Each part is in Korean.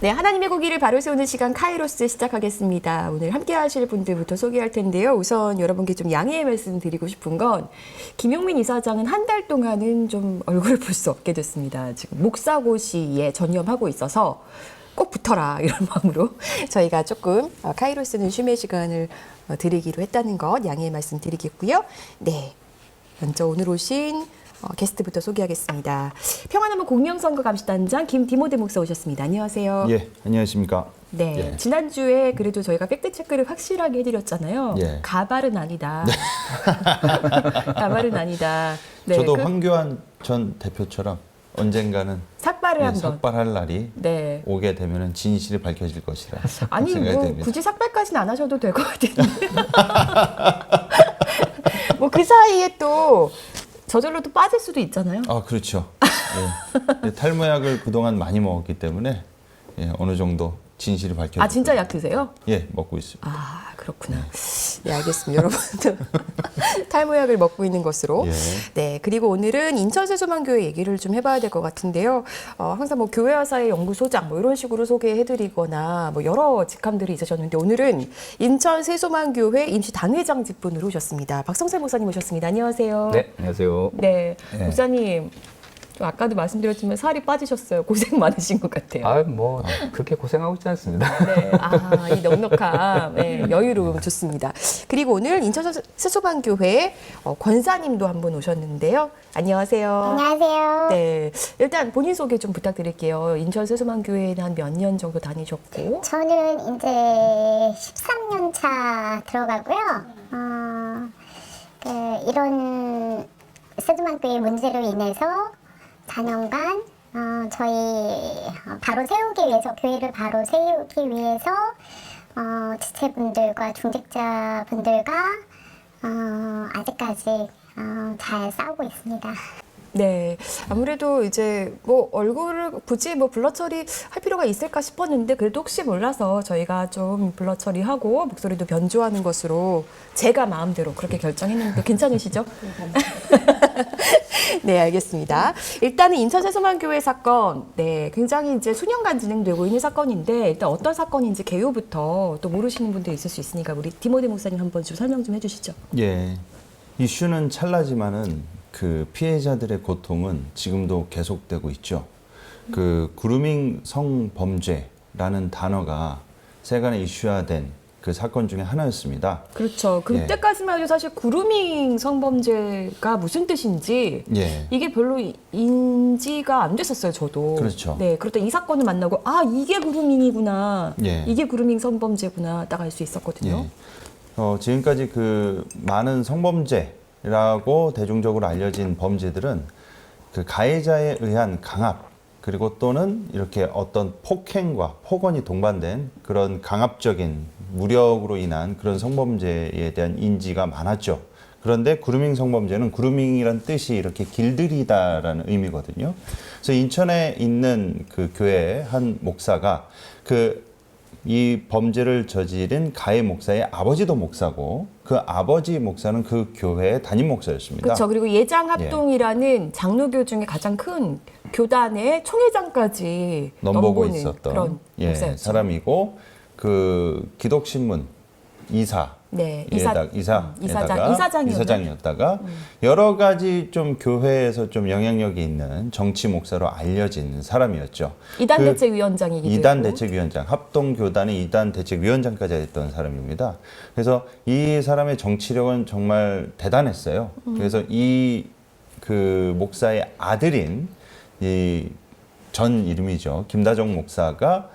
네, 하나님의 고기를 바로 세우는 시간 카이로스 시작하겠습니다. 오늘 함께 하실 분들부터 소개할 텐데요. 우선 여러분께 좀 양해의 말씀 드리고 싶은 건 김용민 이사장은 한 달 동안은 좀 얼굴을 볼 수 없게 됐습니다. 지금 목사고시에 전념하고 있어서 꼭 붙어라 이런 마음으로 저희가 조금 카이로스는 쉼의 시간을 드리기로 했다는 것 양해의 말씀 드리겠고요. 네, 먼저 오늘 오신 게스트부터 소개하겠습니다. 평안한문 공명선거 감시단장 김디모데 목사 오셨습니다. 안녕하세요. 예, 안녕하십니까. 네, 예. 지난주에 그래도 저희가 팩트체크를 확실하게 해드렸잖아요. 예. 가발은 아니다. 가발은 아니다. 네, 저도 황교안 전 대표처럼 언젠가는 삭발을 한번. 삭발할 날이 네. 오게 되면 진실이 밝혀질 것이라 아니 생각이 뭐 됩니다. 굳이 삭발까지는 안 하셔도 될 것 같은데. 뭐 그 사이에 또 저절로 또 빠질 수도 있잖아요. 아, 그렇죠. 예. 탈모약을 그동안 많이 먹었기 때문에 예, 어느 정도 진실이 밝혀질 아 진짜 약 드세요? 예, 먹고 있습니다. 아 그렇구나. 네 알겠습니다. 여러분들 탈모약을 먹고 있는 것으로. 예. 네 그리고 오늘은 인천세수만교회 얘기를 좀 해봐야 될 것 같은데요. 항상 뭐 교회와사의 연구소장 뭐 이런 식으로 소개해드리거나 뭐 여러 직함들이 있으셨는데 오늘은 인천세수만교회 임시 당회장 직분으로 오셨습니다. 박성세 목사님 오셨습니다. 안녕하세요. 네, 안녕하세요. 네 네. 목사님. 좀 아까도 말씀드렸지만 살이 빠지셨어요. 고생 많으신 것 같아요. 아, 뭐 그렇게 고생하고 있지 않습니다. 네, 이 넉넉함, 네, 여유로움 좋습니다. 그리고 오늘 인천 세수반교회 권사님도 한 분 오셨는데요. 안녕하세요. 안녕하세요. 네, 일단 본인 소개 좀 부탁드릴게요. 인천 세수반교회는 한 몇 년 정도 다니셨고? 저는 이제 13년 차 들어가고요. 이런 세두만교회 문제로 인해서 4년간 저희 바로 세우기 위해서 교회를 바로 세우기 위해서 지체분들과 중직자분들과 아직까지 잘 싸우고 있습니다. 네, 아무래도 이제 뭐 얼굴을 굳이 뭐 블러 처리할 필요가 있을까 싶었는데 그래도 혹시 몰라서 저희가 좀 블러 처리하고 목소리도 변조하는 것으로 제가 마음대로 그렇게 결정했는데 괜찮으시죠? 네, 알겠습니다. 일단은 인천세수만교회 사건, 네, 굉장히 이제 수년간 진행되고 있는 사건인데 일단 어떤 사건인지 개요부터 또 모르시는 분들이 있을 수 있으니까 우리 디모데 목사님 한번 좀 설명 좀 해주시죠. 예. 이슈는 찰나지만은 그 피해자들의 고통은 지금도 계속되고 있죠. 그 그루밍 성범죄라는 단어가 세간에 이슈화된 그 사건 중에 하나였습니다. 그렇죠. 그때까지만 해도 사실 그루밍 성범죄가 무슨 뜻인지 예. 이게 별로 인지가 안 됐었어요, 저도. 그렇죠. 네, 그러다 이 사건을 만나고 이게 그루밍이구나. 예. 이게 그루밍 성범죄구나 딱 알 수 있었거든요. 예. 지금까지 그 많은 성범죄라고 대중적으로 알려진 범죄들은 그 가해자에 의한 강압 그리고 또는 이렇게 어떤 폭행과 폭언이 동반된 그런 강압적인 무력으로 인한 그런 성범죄에 대한 인지가 많았죠. 그런데 그루밍 성범죄는 그루밍이란 뜻이 이렇게 길들이다라는 의미거든요. 그래서 인천에 있는 그 교회 한 목사가 이 범죄를 저지른 가해 목사의 아버지도 목사고 그 아버지 목사는 그 교회의 담임 목사였습니다. 그렇죠. 그리고 예장합동이라는 장로교 중에 가장 큰 교단의 총회장까지 넘보고 넘보는 있었던 그런 목사였죠. 사람이고 그 기독신문 이사 네, 이사장이었다가 여러 가지 좀 교회에서 좀 영향력이 있는 정치 목사로 알려진 사람이었죠. 이단 대책위원장이기도 이단 했고. 대책위원장, 합동교단의 이단 대책위원장까지 했던 사람입니다. 그래서 이 사람의 정치력은 정말 대단했어요. 그래서 이 그 목사의 아들인 이 전 이름이죠. 김다정 목사가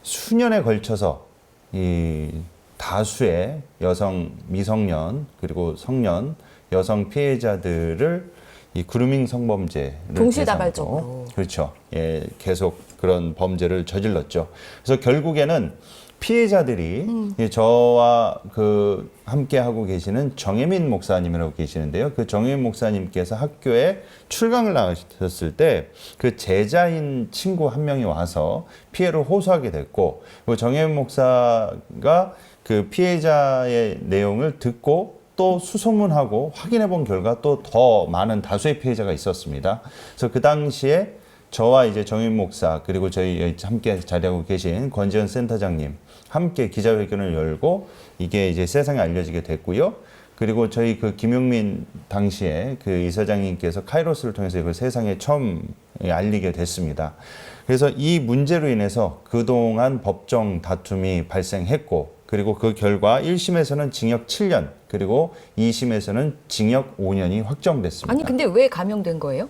수년에 걸쳐서 이 다수의 여성 미성년 그리고 성년 여성 피해자들을 이 그루밍 성범죄를 동시다발적으로. 대상으로 그렇죠. 예, 계속 그런 범죄를 저질렀죠. 그래서 결국에는 피해자들이 저와 그 함께 하고 계시는 정혜민 목사님이라고 계시는데요. 그 정혜민 목사님께서 학교에 출강을 나가셨을 때 그 제자인 친구 한 명이 와서 피해를 호소하게 됐고, 그 정혜민 목사가 그 피해자의 내용을 듣고 또 수소문하고 확인해 본 결과 또 더 많은 다수의 피해자가 있었습니다. 그래서 그 당시에 저와 이제 정인 목사 그리고 저희 함께 자리하고 계신 권지현 센터장님 함께 기자회견을 열고 이게 이제 세상에 알려지게 됐고요. 그리고 저희 그 김용민 당시에 그 이사장님께서 카이로스를 통해서 이걸 세상에 처음 알리게 됐습니다. 그래서 이 문제로 인해서 그동안 법정 다툼이 발생했고 그리고 그 결과 1심에서는 징역 7년 그리고 2심에서는 징역 5년이 확정됐습니다. 아니 근데 왜 감형된 거예요?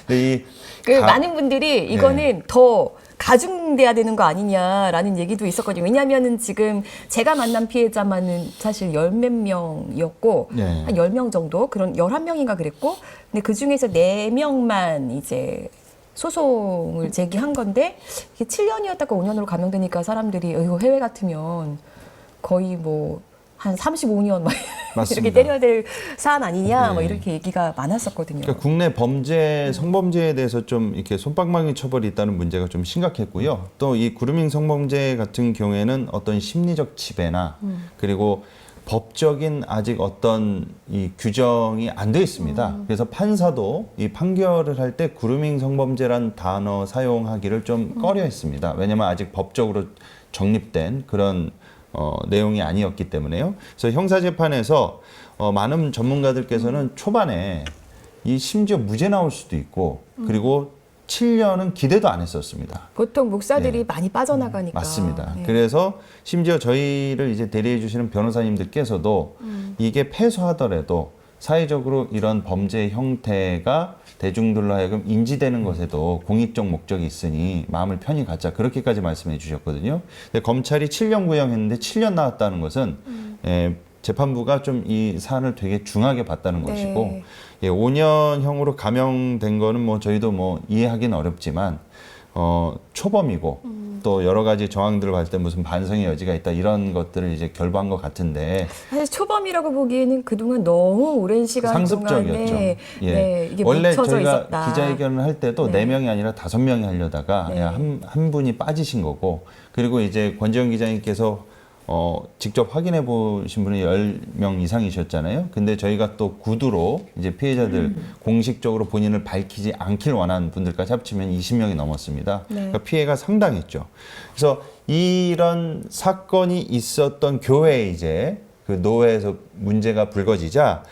근데 많은 분들이 이거는 더 가중돼야 되는 거 아니냐라는 얘기도 있었거든요. 왜냐하면은 지금 제가 만난 피해자만은 사실 열 몇 명이었고 네. 한 10명 정도 그런 11명인가 그랬고 근데 그 중에서 4명만 이제 소송을 제기한 건데 이게 7년이었다가 5년으로 감형되니까 사람들이 이거 해외 같으면 거의 뭐 한 35년 막 맞습니다. 이렇게 때려야 될 사안 아니냐 네. 뭐 이렇게 얘기가 많았었거든요. 그러니까 국내 범죄, 성범죄에 대해서 좀 이렇게 솜방망이 처벌이 있다는 문제가 좀 심각했고요. 또 이 그루밍 성범죄 같은 경우에는 어떤 심리적 지배나 그리고 법적인 아직 어떤 이 규정이 안 돼 있습니다. 그래서 판사도 이 판결을 할 때 그루밍 성범죄란 단어 사용하기를 좀 꺼려 했습니다. 왜냐하면 아직 법적으로 정립된 그런 내용이 아니었기 때문에요. 그래서 형사재판에서 많은 전문가들께서는 초반에 이 심지어 무죄 나올 수도 있고 그리고 7년은 기대도 안 했었습니다. 보통 목사들이 많이 빠져나가니까. 맞습니다. 네. 그래서 심지어 저희를 이제 대리해 주시는 변호사님들께서도 이게 패소하더라도 사회적으로 이런 범죄 형태가 대중들로 하여금 인지되는 것에도 공익적 목적이 있으니 마음을 편히 갖자 그렇게까지 말씀해 주셨거든요. 근데 검찰이 7년 구형했는데 7년 나왔다는 것은 재판부가 좀 이 사안을 되게 중하게 봤다는 네. 것이고 5년형으로 감형된 거는 뭐 저희도 뭐 이해하기는 어렵지만 초범이고 또 여러 가지 정황들을 봤을 때 무슨 반성의 여지가 있다 이런 것들을 이제 결부한 것 같은데 사실 초범이라고 보기에는 그동안 너무 오랜 시간 상습적이었죠. 동안에 예. 이게 원래 묻혀져 저희가 있었다. 기자회견을 할 때도 네. 4명이 아니라 5명이 하려다가 네. 한 분이 빠지신 거고 그리고 이제 권지현 기자님께서 직접 확인해 보신 분이 10명 이상이셨잖아요. 근데 저희가 또 구두로 이제 피해자들 공식적으로 본인을 밝히지 않길 원하는 분들까지 합치면 20명이 넘었습니다. 네. 그러니까 피해가 상당했죠. 그래서 이런 사건이 있었던 교회에 이제 그 노회에서 문제가 불거지자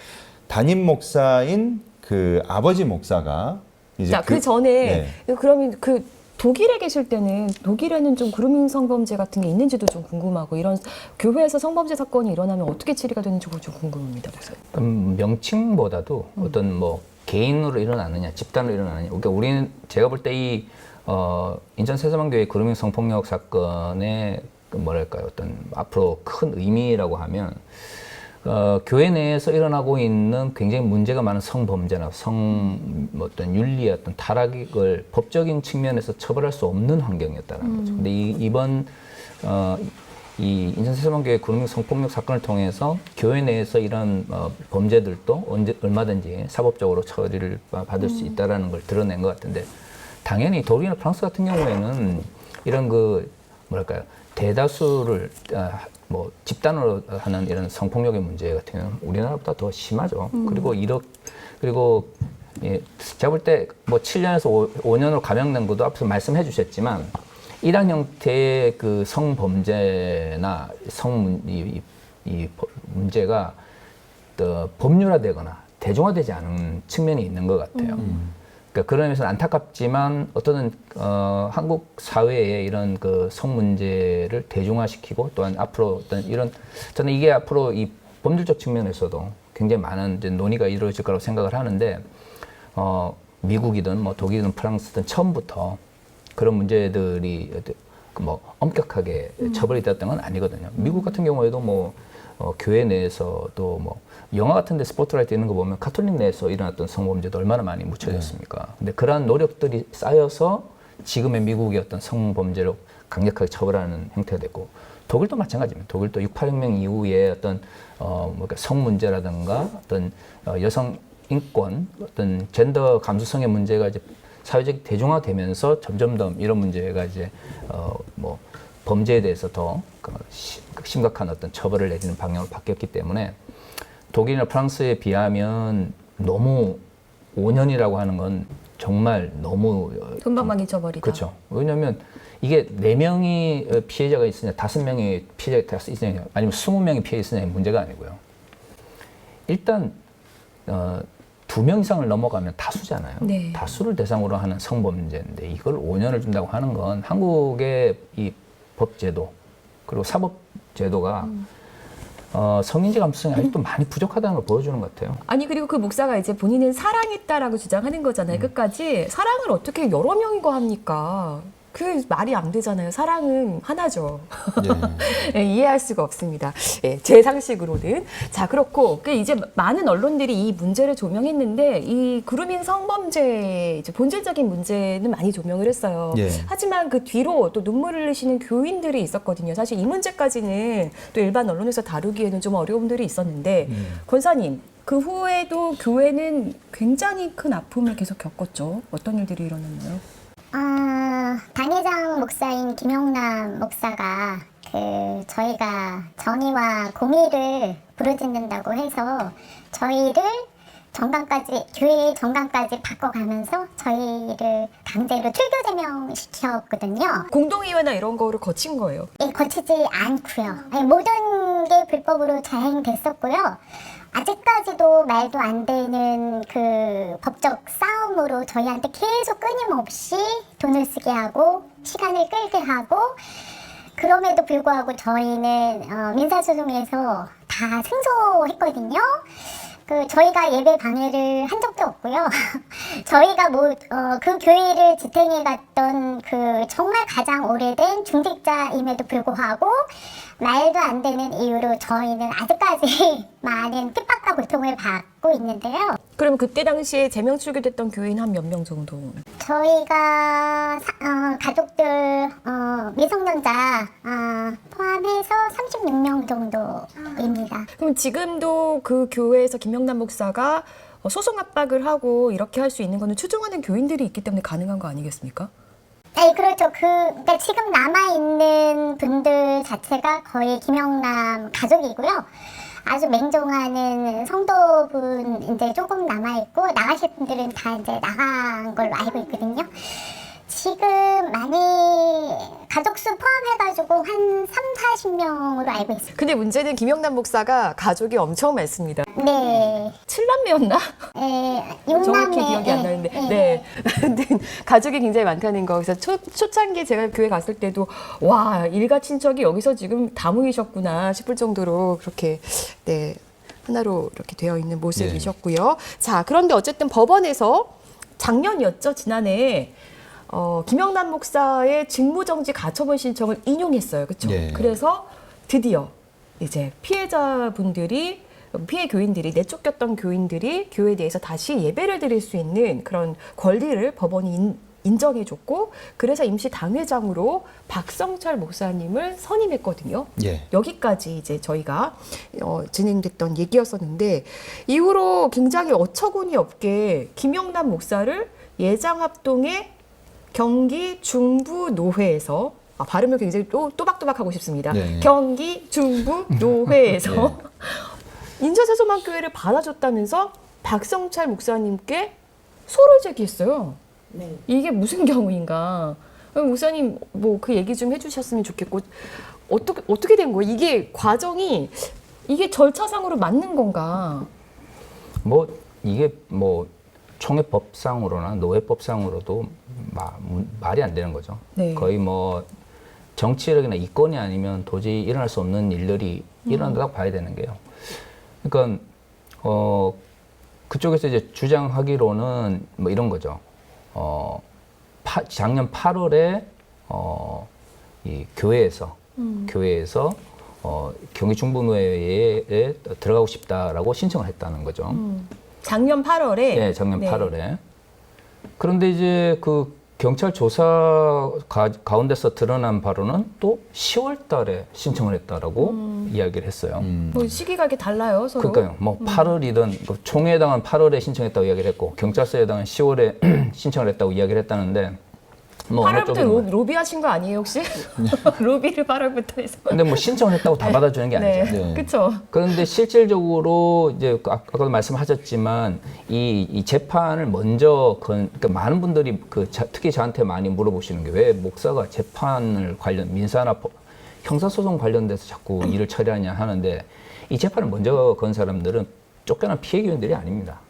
담임 목사인 그 아버지 목사가 이제 자, 그 전에 네. 그러면 그 독일에 계실 때는 독일에는 좀 그루밍 성범죄 같은 게 있는지도 좀 궁금하고 이런 교회에서 성범죄 사건이 일어나면 어떻게 처리가 되는지 좀 궁금합니다. 명칭보다도 어떤 뭐 개인으로 일어나느냐, 집단으로 일어나느냐. 그러니까 우리는 제가 볼 때 이 인천 세서방교회 그루밍 성폭력 사건의 그 뭐랄까요, 어떤 앞으로 큰 의미라고 하면 교회 내에서 일어나고 있는 굉장히 문제가 많은 성범죄나 뭐 어떤 윤리의 어떤 타락을 법적인 측면에서 처벌할 수 없는 환경이었다는 거죠. 근데 이번 이 인천 세서방교회 그루밍 성폭력 사건을 통해서 교회 내에서 이런 범죄들도 얼마든지 사법적으로 처리를 받을 수 있다라는 걸 드러낸 것 같은데 당연히 독일이나 프랑스 같은 경우에는 이런 그 뭐랄까요 대다수를 뭐 집단으로 하는 이런 성폭력의 문제 같은 경우는 우리나라보다 더 심하죠. 그리고 예, 제가 볼 때 뭐 7년에서 5년으로 감형된 것도 앞서 말씀해 주셨지만 이런 형태의 그 성범죄나 이 문제가 또 법률화되거나 대중화되지 않은 측면이 있는 것 같아요. 그러니까 그런 의미에서 안타깝지만 어떤 한국 사회에 이런 그 성 문제를 대중화시키고 또한 앞으로 어떤 이런 저는 이게 앞으로 이 법률적 측면에서도 굉장히 많은 이제 논의가 이루어질 거라고 생각을 하는데 미국이든 뭐 독일이든 프랑스든 처음부터 그런 문제들이 뭐 엄격하게 처벌이 되었던 건 아니거든요. 미국 같은 경우에도 뭐 교회 내에서도 뭐 영화 같은 데 스포트라이트 있는 거 보면 가톨릭 내에서 일어났던 성범죄도 얼마나 많이 묻혀졌습니까? 근데 그러한 노력들이 쌓여서 지금의 미국의 어떤 성범죄를 강력하게 처벌하는 형태가 됐고 독일도 마찬가지입니다. 독일도 6.8혁명 이후에 어떤 뭐랄까 성 문제라든가 어떤 여성 인권, 어떤 젠더 감수성의 문제가 이제 사회적 대중화되면서 점점 더 이런 문제가 이제 뭐 범죄에 대해서 더 심각한 어떤 처벌을 내리는 방향으로 바뀌었기 때문에 독일이나 프랑스에 비하면 너무 5년이라고 하는 건 정말 너무 돈방망이 잊어버리다. 그렇죠. 왜냐하면 이게 4명이 피해자가 있으냐, 5명이 피해자가 있으냐, 아니면 20명이 피해 있으냐의 문제가 아니고요. 일단 2명 이상을 넘어가면 다수잖아요. 네. 다수를 대상으로 하는 성범죄인데 이걸 5년을 준다고 하는 건 한국의 이 법제도 그리고 사법제도가 성인지 감수성이 아직도 많이 부족하다는 걸 보여주는 것 같아요. 아니 그리고 그 목사가 이제 본인은 사랑했다라고 주장하는 거잖아요. 끝까지 사랑을 어떻게 여러 명이고 합니까? 그 말이 안 되잖아요. 사랑은 하나죠. 예. 예, 이해할 수가 없습니다. 예, 제 상식으로는. 자, 그렇고 이제 많은 언론들이 이 문제를 조명했는데 이 그루밍 성범죄 이제 본질적인 문제는 많이 조명을 했어요. 예. 하지만 그 뒤로 또 눈물을 흘리시는 교인들이 있었거든요. 사실 이 문제까지는 또 일반 언론에서 다루기에는 좀 어려움들이 있었는데 권사님 그 후에도 교회는 굉장히 큰 아픔을 계속 겪었죠. 어떤 일들이 일어났나요? 당회장 목사인 김용남 목사가 저희가 정의와 공의를 부르짖는다고 해서 저희를 교회 정강까지 바꿔가면서 저희를 강제로 출교 제명시켰거든요. 공동의회나 이런 거를 거친 거예요. 예, 거치지 않고요. 아니, 모든 게 불법으로 자행됐었고요. 아직까지도 말도 안 되는 그 법적 싸움으로 저희한테 계속 끊임없이 돈을 쓰게 하고 시간을 끌게 하고 그럼에도 불구하고 저희는 민사소송에서 다 승소했거든요. 저희가 예배 방해를 한 적도 없고요. 저희가 그 교회를 지탱해 갔던 정말 가장 오래된 중직자임에도 불구하고 말도 안 되는 이유로 저희는 아직까지 많은 핍박과 고통을 받고 있는데요. 그럼 그때 당시에 제명 출교됐던 교인 한 몇 명 정도? 저희가 가족들 미성년자 포함해서 36명 정도입니다. 그럼 지금도 그 교회에서 김영남 목사가 소송 압박을 하고 이렇게 할 수 있는 거는 추종하는 교인들이 있기 때문에 가능한 거 아니겠습니까? 네, 그렇죠. 그러니까 지금 남아있는 분들 자체가 거의 김영남 가족이고요. 아주 맹종하는 성도분 이제 조금 남아있고, 나가실 분들은 다 이제 나간 걸로 알고 있거든요. 지금 많이 가족수 포함해가지고 한 30-40명으로 알고 있어요. 근데 문제는 김영남 목사가 가족이 엄청 많습니다. 네. 7남매였나? 용남매. 정확히 기억이 안 나는데. 네. 근데 가족이 굉장히 많다는 거. 그래서 초창기에 제가 교회 갔을 때도 와, 일가 친척이 여기서 지금 다 모이셨구나 싶을 정도로 그렇게 네. 하나로 이렇게 되어 있는 모습이셨고요. 자, 그런데 어쨌든 법원에서 작년이었죠. 지난해 김영남 목사의 직무정지 가처분 신청을 인용했어요. 그렇죠? 예. 그래서 드디어 이제 피해 교인들이 내쫓겼던 교인들이 교회에 대해서 다시 예배를 드릴 수 있는 그런 권리를 법원이 인정해줬고 그래서 임시 당회장으로 박성철 목사님을 선임했거든요. 예. 여기까지 이제 저희가 진행됐던 얘기였었는데 이후로 굉장히 어처구니 없게 김영남 목사를 예장합동의 경기 중부노회에서 발음을 굉장히 또박또박하고 싶습니다. 네. 경기 중부노회에서 인천세소만교회를 받아줬다면서 박성철 목사님께 소를 제기했어요. 네. 이게 무슨 경우인가? 목사님 뭐 그 얘기 좀 해주셨으면 좋겠고 어떻게 된 거예요? 이게 과정이 이게 절차상으로 맞는 건가? 이게 총회법상으로나 노회법상으로도 말이 안 되는 거죠. 네. 거의 정치력이나 이권이 아니면 도저히 일어날 수 없는 일들이 일어난다고 봐야 되는 게요. 그러니까 그쪽에서 이제 주장하기로는 이런 거죠. 작년 8월에 이 교회에서 경기 중부노회에 들어가고 싶다라고 신청을 했다는 거죠. 작년 8월에? 네, 작년 8월에. 그런데 이제 그 경찰 조사 가운데서 드러난 바로는 또 10월 달에 신청을 했다라고 이야기를 했어요. 뭐 시기가 이렇게 달라요, 서로. 그러니까요. 8월이든 총회에 해당한 8월에 신청했다고 이야기를 했고 경찰서에 해당한 10월에 신청을 했다고 이야기를 했다는데 뭐 어느 8월부터 쪽으로 로비하신 거 아니에요 혹시? 로비를 8월부터 해서. 근데 뭐 신청을 했다고 다 받아주는 게 네, 아니죠. 네. 그렇죠. 그런데 실질적으로 이제 아까도 말씀하셨지만 이 재판을 먼저 그러니까 많은 분들이 특히 저한테 많이 물어보시는 게 왜 목사가 재판을 관련 형사소송 관련돼서 자꾸 일을 처리하냐 하는데 이 재판을 먼저 건 사람들은 쫓겨난 피해교인들이 아닙니다.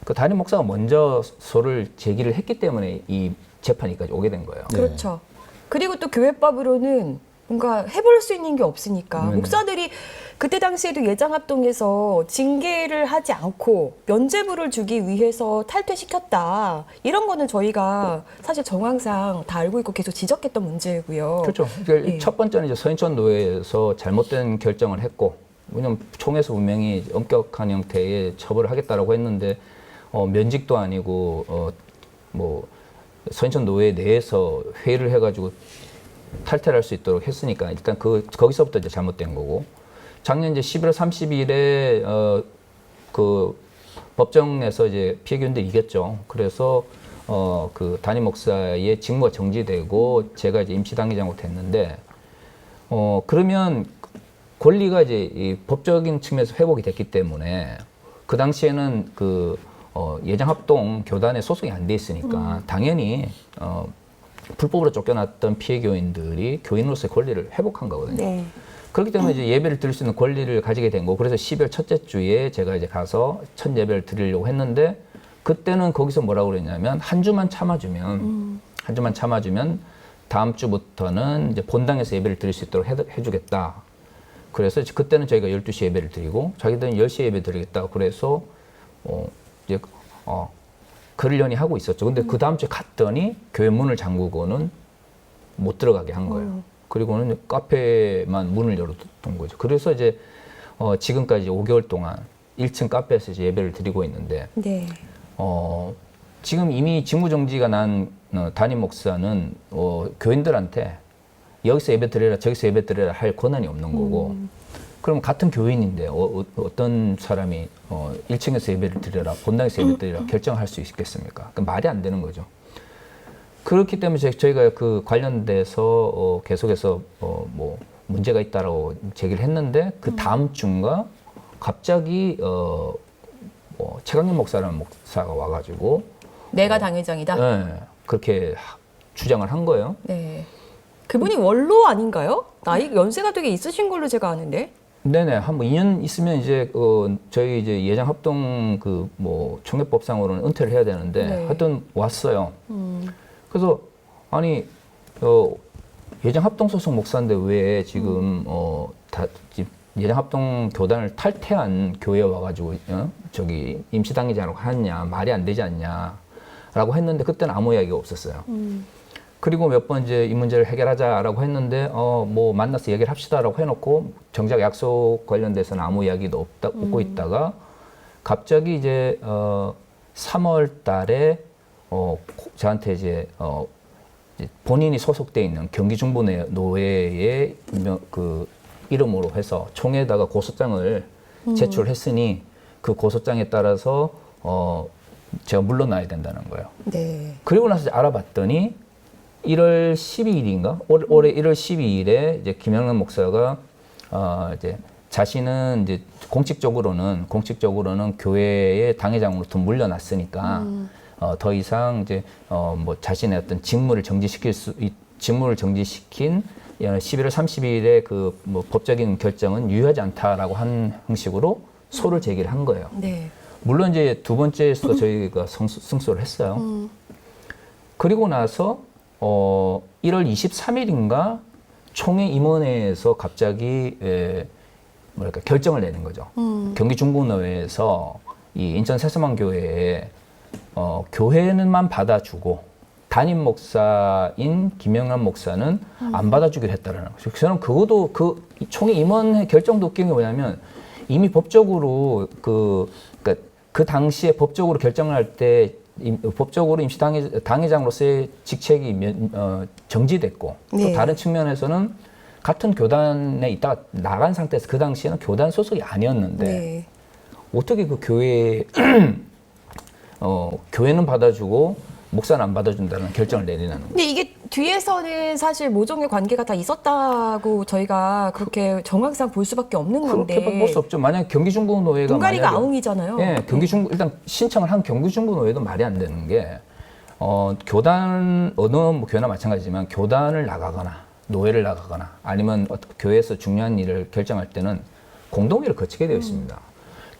그 담임 목사가 먼저 소를 제기를 했기 때문에 이 재판이까지 오게 된 거예요. 그렇죠. 그리고 또 교회법으로는 뭔가 해볼 수 있는 게 없으니까 네네. 목사들이 그때 당시에도 예장합동에서 징계를 하지 않고 면죄부를 주기 위해서 탈퇴시켰다. 이런 거는 저희가 사실 정황상 다 알고 있고 계속 지적했던 문제고요. 그렇죠. 그러니까 예. 첫 번째는 이제 서인천 노회에서 잘못된 결정을 했고, 왜냐면 총에서 분명히 엄격한 형태의 처벌을 하겠다라고 했는데 면직도 아니고 뭐 서인천 노회 내에서 회의를 해가지고 탈퇴를 할 수 있도록 했으니까 일단 거기서부터 이제 잘못된 거고. 작년 이제 11월 30일에 그 법정에서 이제 피해교인들이 이겼죠. 그래서 그 담임 목사의 직무가 정지되고 제가 이제 임시당회장으로 됐는데 그러면 권리가 이제 이 법적인 측면에서 회복이 됐기 때문에 그 당시에는 예장합동 교단에 소속이 안 돼 있으니까 당연히 불법으로 쫓겨났던 피해 교인들이 교인으로서의 권리를 회복한 거거든요. 네. 그렇기 때문에 이제 예배를 드릴 수 있는 권리를 가지게 된 거고, 그래서 12월 첫째 주에 제가 이제 가서 첫 예배를 드리려고 했는데, 그때는 거기서 뭐라고 그랬냐면, 한 주만 참아주면 다음 주부터는 이제 본당에서 예배를 드릴 수 있도록 해주겠다. 그래서 이제 그때는 저희가 12시 예배를 드리고, 자기들은 10시 예배 드리겠다. 그래서, 이제, 그러려니 하고 있었죠. 근데 그 다음 주에 갔더니 교회 문을 잠그고는 못 들어가게 한 거예요. 그리고는 카페만 문을 열어둔 거죠. 그래서 이제 지금까지 5개월 동안 1층 카페에서 이제 예배를 드리고 있는데, 네. 지금 이미 직무정지가 난 담임 목사는 교인들한테 여기서 예배 드려라, 저기서 예배 드려라 할 권한이 없는 거고, 그럼 같은 교인인데 어떤 사람이 1층에서 예배를 드려라, 본당에서 예배 드려라 결정할 수 있겠습니까? 그 말이 안 되는 거죠. 그렇기 때문에 저희가 그 관련돼서 계속해서 뭐 문제가 있다라고 제기를 했는데, 그 다음 주인가 갑자기 최강림 목사라는 목사가 와가지고 내가 당회장이다. 네, 그렇게 주장을 한 거예요. 네. 그분이 원로 아닌가요? 나이 연세가 되게 있으신 걸로 제가 아는데. 네네, 한 뭐 2년 있으면 이제 저희 이제 예장 합동 총회법상으로는 은퇴를 해야 되는데, 네. 하여튼 왔어요. 그래서 아니 예장 합동 소속 목사인데 왜 지금 예장 합동 교단을 탈퇴한 교회에 와가지고 저기 임시당회장으로 하냐, 말이 안 되지 않냐라고 했는데, 그때는 아무 이야기가 없었어요. 그리고 몇 번 이제 이 문제를 해결하자라고 했는데 뭐 만나서 얘기를 합시다라고 해놓고 정작 약속 관련돼서는 아무 이야기도 없고 있다가 갑자기 이제 3월 달에 저한테 이제 본인이 소속돼 있는 경기 중부 노회의 그 이름으로 해서 총회에다가 고소장을 제출했으니 그 고소장에 따라서 제가 물러나야 된다는 거예요. 네. 그리고 나서 이제 알아봤더니 1월 12일인가? 올해 1월 12일에 이제 김영란 목사가 이제 자신은 이제 공식적으로는 교회의 당회장으로부터 물러났으니까 더 이상 이제 뭐 자신의 어떤 직무를 정지시킨 11월 30일에 그 뭐 법적인 결정은 유효하지 않다라고 한 형식으로 소를 제기를 한 거예요. 네. 물론 이제 두 번째에서 저희가 승소를 했어요. 그리고 나서 1월 23일인가 총회 임원회에서 갑자기 결정을 내는 거죠. 경기 중부노회에서 이 인천 새서만 교회에 교회는만 받아주고 담임 목사인 김영란 목사는 안 받아주기로 했다라는 거죠. 저는 그것도 그 총회 임원회 결정도 웃긴 게 뭐냐면, 이미 법적으로 그 당시에 법적으로 결정을 할 때 법적으로 임시당회장으로서의 직책이 정지됐고, 네. 또 다른 측면에서는 같은 교단에 있다가 나간 상태에서 그 당시에는 교단 소속이 아니었는데 네. 어떻게 그 교회는 받아주고 목사는 안 받아준다는 결정을 내리는 거죠. 근데 이게 뒤에서는 사실 모종의 관계가 다 있었다고 저희가 그렇게 정황상 볼 수밖에 없는 건데. 그렇게 볼 수 없죠. 만약 경기중부노회가 동가리가 만약에- 아웅이잖아요. 예, 경기중부 일단 신청을 한 경기중부노회도 말이 안 되는 게 교단 어느 뭐 교회나 마찬가지지만 교단을 나가거나 노회를 나가거나 아니면 교회에서 중요한 일을 결정할 때는 공동회를 거치게 되어 있습니다.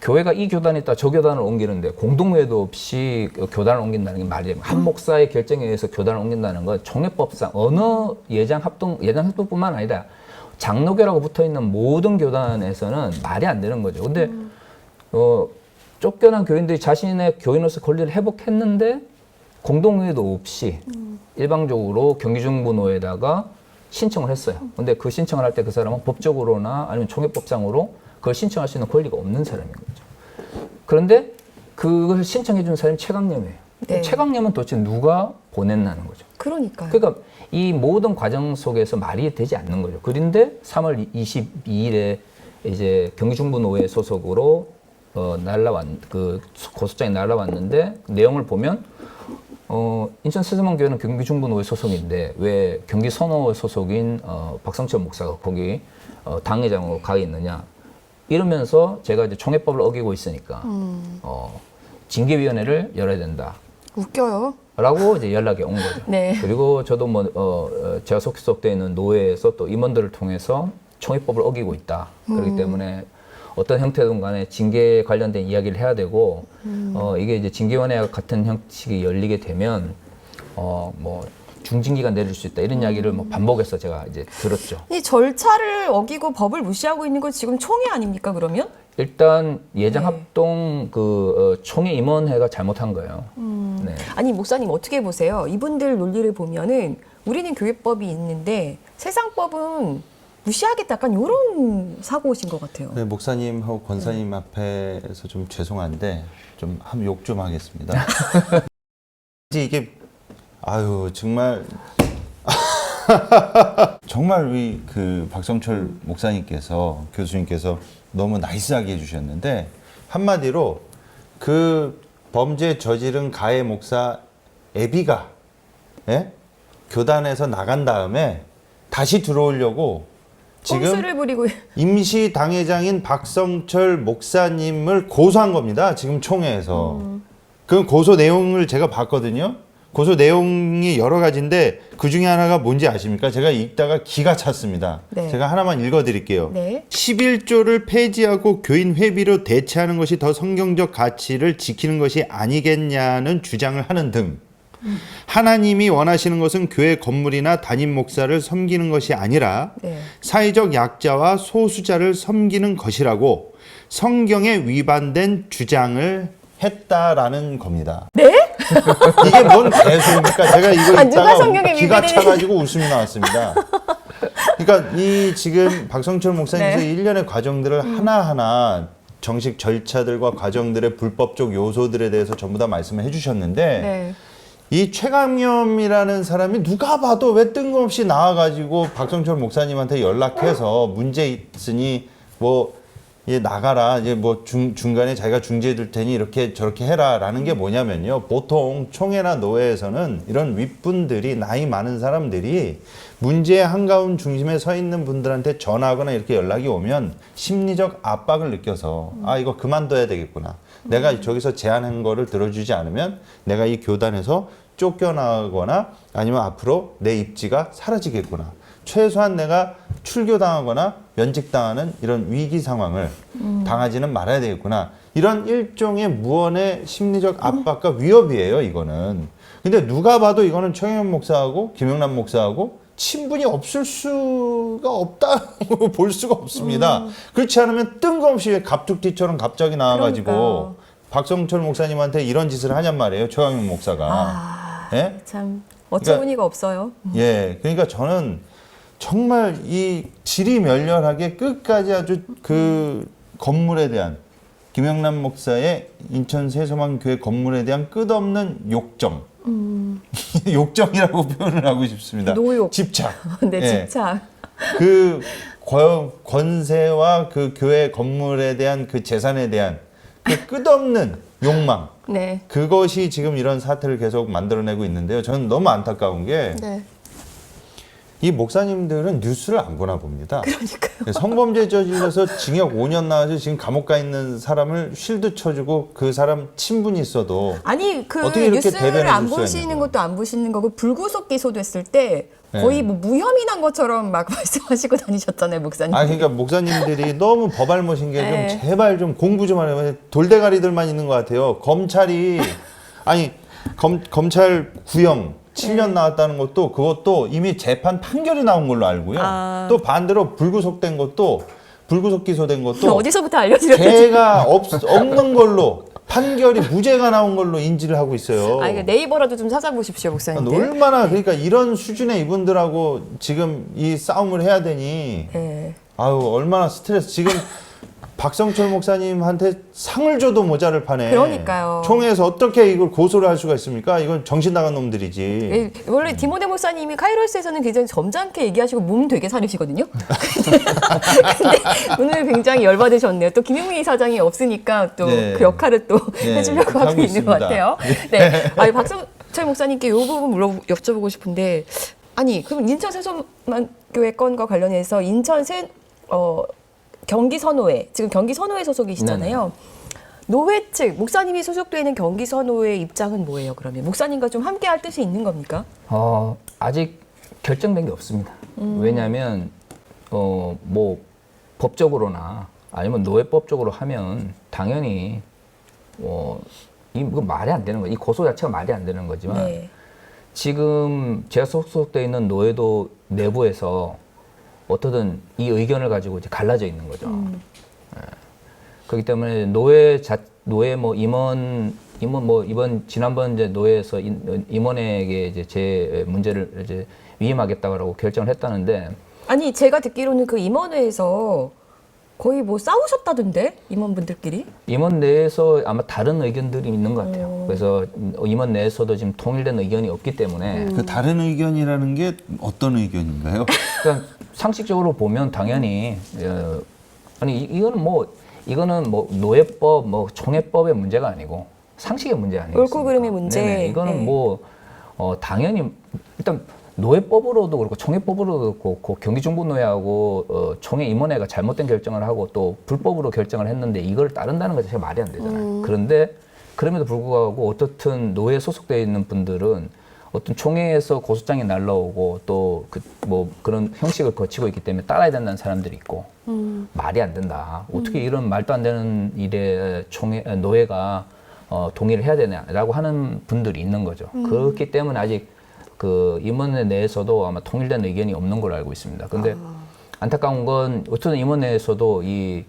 교회가 이 교단에 있다 저 교단을 옮기는데 공동회도 없이 교단을 옮긴다는 게 말이 돼요. 한 목사의 결정에 의해서 교단을 옮긴다는 건 총회법상 어느 예장합동뿐만 아니라 장로교라고 붙어 있는 모든 교단에서는 말이 안 되는 거죠. 근데 쫓겨난 교인들이 자신의 교인으로서 권리를 회복했는데 공동회도 없이 일방적으로 경기중부노회에다가 신청을 했어요. 근데 그 신청을 할 때 그 사람은 법적으로나 아니면 총회법상으로 그걸 신청할 수 있는 권리가 없는 사람인 거죠. 그런데 그걸 신청해 준 사람이 최강념이에요. 네. 최강념은 도대체 누가 보냈나는 거죠. 그러니까요. 그러니까 이 모든 과정 속에서 말이 되지 않는 거죠. 그런데 3월 22일에 이제 경기중부노회 소속으로 그 고소장이 날라왔는데 내용을 보면 인천 세서만교회는 경기중부노회 소속인데 왜 경기선호 소속인 박성철 목사가 거기 당회장으로 가 있느냐 이러면서 제가 이제 총회법을 어기고 있으니까 징계위원회를 열어야 된다. 웃겨요. 라고 이제 연락이 온 거죠. 네. 그리고 저도 제가 소속되어 있는 노회에서 또 임원들을 통해서 총회법을 어기고 있다. 그렇기 때문에 어떤 형태든 간에 징계 관련된 이야기를 해야 되고, 이게 이제 징계위원회 같은 형식이 열리게 되면, 뭐, 중징계가 내릴 수 있다. 이런 이야기를 뭐 반복해서 제가 이제 들었죠. 이 절차를 어기고 법을 무시하고 있는 건 지금 총회 아닙니까, 그러면? 일단 예장합동 총회 임원회가 잘못한 거예요. 네. 아니, 목사님 어떻게 보세요? 이분들 논리를 보면은 우리는 교회법이 있는데 세상법은 무시하겠다. 약간 이런 사고신 것 같아요. 네, 목사님하고 권사님 앞에서 좀 죄송한데 좀 한 욕 좀 하겠습니다. 이제 이게 아유 정말 정말 우리 그 박성철 목사님께서 교수님께서 너무 나이스하게 해주셨는데 한마디로 그 범죄 저지른 가해 목사 애비가 교단에서 나간 다음에 다시 들어오려고 지금 꼼수를 부리고 임시 당회장인 박성철 목사님을 고소한 겁니다. 지금 총회에서. 그 고소 내용을 제가 봤거든요. 고소 내용이 여러 가지인데 그 중에 하나가 뭔지 아십니까? 제가 읽다가 기가 찼습니다. 네. 제가 하나만 읽어드릴게요. 네. 11조를 폐지하고 교인 회비로 대체하는 것이 더 성경적 가치를 지키는 것이 아니겠냐는 주장을 하는 등 하나님이 원하시는 것은 교회 건물이나 담임 목사를 섬기는 것이 아니라 네. 사회적 약자와 소수자를 섬기는 것이라고 성경에 위반된 주장을 했다라는 겁니다. 네? 이게 뭔 개소입니까? 제가 이거 아, 누가 성경에 읽다가 기가 위반했는지. 차가지고 웃음이 나왔습니다. 그러니까 이 지금 박성철 목사님께서 네. 일련의 과정들을 하나하나 정식 절차들과 과정들의 불법적 요소들에 대해서 전부 다 말씀을 해주셨는데 네. 이 최강염이라는 사람이 누가 봐도 왜 뜬금없이 나와가지고 박성철 목사님한테 연락해서 문제 있으니 뭐 나가라 이제 뭐 중간에 자기가 중재해 줄 테니 이렇게 저렇게 해라라는 게 뭐냐면요. 보통 총회나 노회에서는 이런 윗분들이 나이 많은 사람들이 문제의 한가운 중심에 서 있는 분들한테 전화하거나 이렇게 연락이 오면 심리적 압박을 느껴서 아 이거 그만둬야 되겠구나. 내가 저기서 제안한 거를 들어주지 않으면 내가 이 교단에서 쫓겨나거나 아니면 앞으로 내 입지가 사라지겠구나. 최소한 내가 출교당하거나 면직당하는 이런 위기 상황을 당하지는 말아야 되겠구나. 이런 일종의 무언의 심리적 압박과 위협이에요, 이거는. 근데 누가 봐도 이거는 최경영 목사하고 김영남 목사하고 친분이 없을 수가 없다고 볼 수가 없습니다. 그렇지 않으면 뜬금없이 갑툭튀처럼 갑자기 나와가지고 그러니까. 박성철 목사님한테 이런 짓을 하냔 말이에요, 최강용 목사가. 예? 참 어처구니가 없어요. 예, 그러니까 저는 정말 이 지리멸렬하게 끝까지 아주 그 건물에 대한 김영남 목사의 인천 세서만교회 건물에 대한 끝없는 욕정. 욕정이라고 표현을 하고 싶습니다. 노욕. 집착. 네, 예. 집착. 그 권세와 그 교회 건물에 대한 그 재산에 대한 그 끝없는 욕망. 네. 그것이 지금 이런 사태를 계속 만들어내고 있는데요. 저는 너무 안타까운 게 이 네. 목사님들은 뉴스를 안 보나 봅니다. 그러니까요. 성범죄 저질러서 징역 5년 나와서 지금 감옥 가 있는 사람을 쉴드 쳐주고 그 사람 친분이 있어도 아니 그 어떻게 이렇게 뉴스를 대변해 안 줄 수가 보시는 있는 것도 안 보시는 거고 불구속 기소됐을 때 거의 뭐 무혐의 난 것처럼 막 말씀하시고 다니셨잖아요, 목사님. 아 그러니까 목사님들이 너무 법알못인 게 네. 좀 제발 좀 공부 좀 하려면 돌대가리들만 있는 것 같아요. 검찰이 아니 검찰 구형 7년 나왔다는 것도 그것도 이미 재판 판결이 나온 걸로 알고요. 아. 또 반대로 불구속된 것도 불구속 기소된 것도 어디서부터 알려드렸는지. 죄가 없는 걸로 판결이 무죄가 나온 걸로 인지를 하고 있어요. 아, 이거 네이버라도 좀 찾아보십시오, 목사님들. 얼마나 그러니까 이런 수준의 이분들하고 지금 이 싸움을 해야 되니 네. 아유 얼마나 스트레스 지금 박성철 목사님한테 상을 줘도 모자를 파네. 그러니까요. 총회에서 어떻게 이걸 고소를 할 수가 있습니까? 이건 정신 나간 놈들이지. 예, 원래 디모데 목사님이 카이로스에서는 굉장히 점잖게 얘기하시고 몸 되게 사리시거든요. 근데 오늘 굉장히 열받으셨네요. 또 김용민 이사장이 없으니까 또 네. 그 역할을 또 네, 해주려고 그렇게 하고 하고 있는 것 있습니다. 같아요. 네, 아니 박성철 목사님께 이 부분 여쭤보고 싶은데, 아니 그럼 인천 세소만교회 건과 관련해서 인천 경기 선호회, 지금 경기 선호회 소속이시잖아요. 노회 측, 목사님이 소속되어 있는 경기 선호회 입장은 뭐예요, 그러면? 목사님과 좀 함께 할 뜻이 있는 겁니까? 아직 결정된 게 없습니다. 왜냐하면 뭐 법적으로나 아니면 노예법적으로 하면 당연히 이거 말이 안 되는 거예요. 이 고소 자체가 말이 안 되는 거지만 네. 지금 제가 소속되어 있는 노예도 내부에서 어떻든 이 의견을 가지고 이제 갈라져 있는 거죠. 예. 그렇기 때문에 노예 뭐 임원 뭐 이번 지난번 이제 노예에서 임원에게 이제 제 문제를 이제 위임하겠다고 결정을 했다는데, 아니 제가 듣기로는 그 임원회에서 거의 뭐 싸우셨다던데, 임원분들끼리? 임원 내에서 아마 다른 의견들이 있는 것 같아요. 그래서 임원 내에서도 지금 통일된 의견이 없기 때문에 그 다른 의견이라는 게 어떤 의견인가요? 그러니까 상식적으로 보면 당연히 아니 이거는 뭐 노예법 뭐 총회법의 문제가 아니고 상식의 문제 아니겠습니까? 옳고 그름의 문제. 네네. 이거는 네. 뭐 당연히 일단 노예법으로도 그렇고 총회법으로도 그렇고 경기중부노예하고 총회 임원회가 잘못된 결정을 하고 또 불법으로 결정을 했는데 이걸 따른다는 것 자체가 말이 안 되잖아요. 그런데 그럼에도 불구하고 어떻든 노예에 소속되어 있는 분들은 어떤 총회에서 고소장이 날라오고 또 뭐 그런 형식을 거치고 있기 때문에 따라야 된다는 사람들이 있고 말이 안 된다. 어떻게 이런 말도 안 되는 일에 노예가 동의를 해야 되냐라고 하는 분들이 있는 거죠. 그렇기 때문에 아직 그 임원회 내에서도 아마 통일된 의견이 없는 걸로 알고 있습니다. 근데 안타까운 건 어쨌든 임원 내에서도 이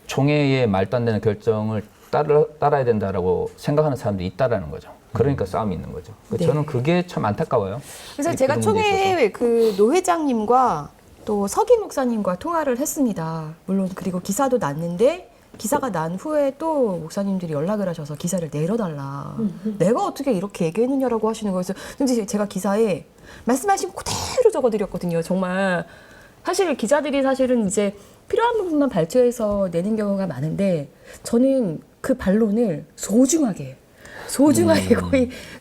총회의 말도 안 되는 결정을 따라야 된다라고 생각하는 사람들이 있다라는 거죠. 그러니까 싸움이 있는 거죠. 네. 저는 그게 참 안타까워요. 그래서 제가 그런 문제에 있어서. 총회 그 노회장님과 또 서기 목사님과 통화를 했습니다. 물론 그리고 기사도 났는데 기사가 난 후에 또 목사님들이 연락을 하셔서 기사를 내려달라. 내가 어떻게 이렇게 얘기했느냐라고 하시는 거예요. 근데 제가 기사에 말씀하신 그대로 적어드렸거든요. 정말 사실 기자들이 사실은 이제 필요한 부분만 발췌해서 내는 경우가 많은데 저는 그 반론을 소중하게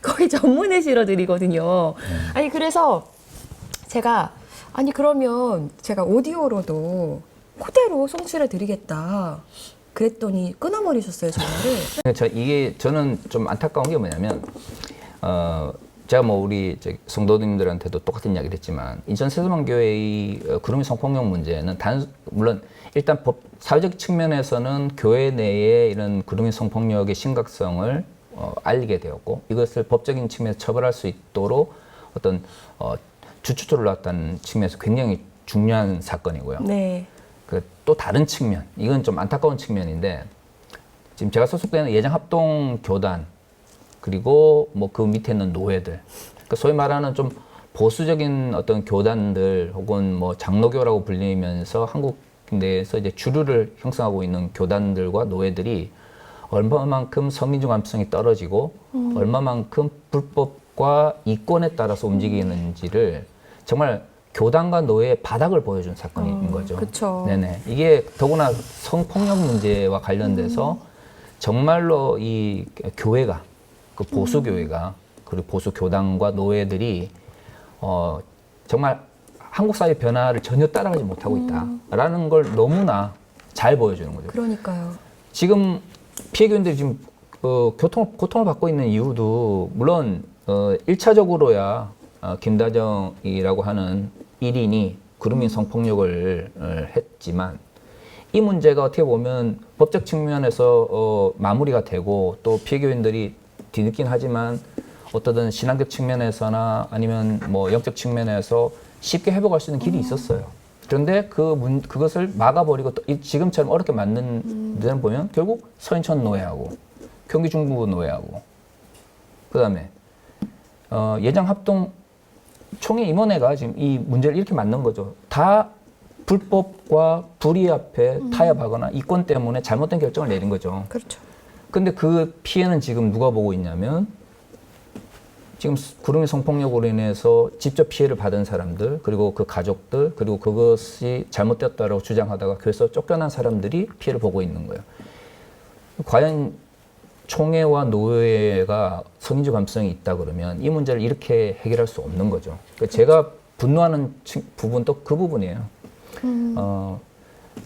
거의 전문에 실어드리거든요. 아니 그래서 제가 그러면 제가 오디오로도 그대로 송출해 드리겠다. 그랬더니 끊어버리셨어요, 전화를. 저는 좀 안타까운 게 뭐냐면 제가 뭐 우리 성도님들한테도 똑같은 이야기를 했지만 인천 세소만교회의 구름이 성폭력 문제는 물론 일단 사회적 측면에서는 교회 내에 이런 구름이 성폭력의 심각성을 알리게 되었고 이것을 법적인 측면에서 처벌할 수 있도록 어떤 주축조를 놨다는 측면에서 굉장히 중요한 사건이고요. 네. 또 다른 측면, 이건 좀 안타까운 측면인데 지금 제가 소속되는 예정합동 교단 그리고 뭐 그 밑에 있는 노예들, 그러니까 소위 말하는 좀 보수적인 어떤 교단들 혹은 뭐 장로교라고 불리면서 한국 내에서 이제 주류를 형성하고 있는 교단들과 노예들이 얼마만큼 서민주 감성이 떨어지고 얼마만큼 불법과 이권에 따라서 움직이는지를 정말 교단과 노예의 바닥을 보여준 사건인 거죠. 그쵸. 네네. 이게 더구나 성폭력 문제와 관련돼서 정말로 이 교회가 그 보수 교회가 그리고 보수 교당과 노예들이 정말 한국 사회 변화를 전혀 따라가지 못하고 있다라는 걸 너무나 잘 보여주는 거죠. 그러니까요. 지금 피해교인들이 지금 고통을 받고 있는 이유도 물론 1차적으로야 김다정이라고 하는 1인이 그루밍 성폭력을 했지만 이 문제가 어떻게 보면 법적 측면에서 마무리가 되고 또 피해교인들이 뒤늦긴 하지만 어떠든 신앙적 측면에서나 아니면 뭐 영적 측면에서 쉽게 회복할 수 있는 길이 있었어요. 그런데 그것을 막아버리고 또 지금처럼 어렵게 만든 데는 보면 결국 서인천 노예하고 경기 중부 노예하고 그다음에 예장합동 총회 임원회가 지금 이 문제를 이렇게 만든 거죠. 다 불법과 불의 앞에 타협하거나 이권 때문에 잘못된 결정을 내린 거죠. 그렇죠. 근데 그 피해는 지금 누가 보고 있냐면 지금 구름이 성폭력으로 인해서 직접 피해를 받은 사람들 그리고 그 가족들 그리고 그것이 잘못되었다고 주장하다가 그래서 쫓겨난 사람들이 피해를 보고 있는 거예요. 과연 총회와 노예가 성인지 감수성이 있다 그러면 이 문제를 이렇게 해결할 수 없는 거죠. 그러니까 제가 분노하는 부분도 그 부분이에요.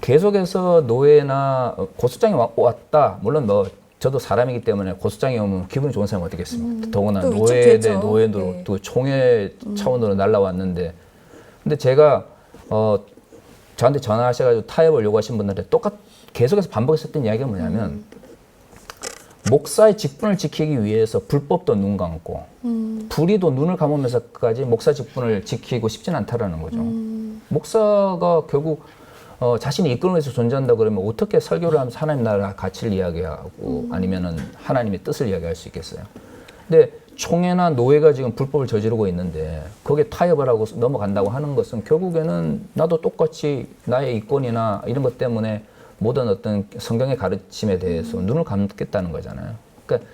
계속해서 노예나 고소장이 왔다. 물론 뭐 저도 사람이기 때문에 고소장이 오면 기분이 좋은 사람이 어떻겠습니까? 더구나 또 노예 대 위축되죠. 노예로 네. 또 총회 차원으로 날라왔는데 근데 제가 저한테 전화하셔가지고 타협을 요구하신 분들한테 계속해서 반복했었던 이야기가 뭐냐면 목사의 직분을 지키기 위해서 불법도 눈 감고 불의도 눈을 감으면서까지 목사 직분을 지키고 싶진 않다라는 거죠. 목사가 결국 자신이 이끌어내서 존재한다 그러면 어떻게 설교를 하면서 하나님 나라 가치를 이야기하고 아니면은 하나님의 뜻을 이야기할 수 있겠어요. 근데 총회나 노예가 지금 불법을 저지르고 있는데 거기에 타협을 하고 넘어간다고 하는 것은 결국에는 나도 똑같이 나의 이권이나 이런 것 때문에 모든 어떤 성경의 가르침에 대해서 눈을 감겠다는 거잖아요. 그러니까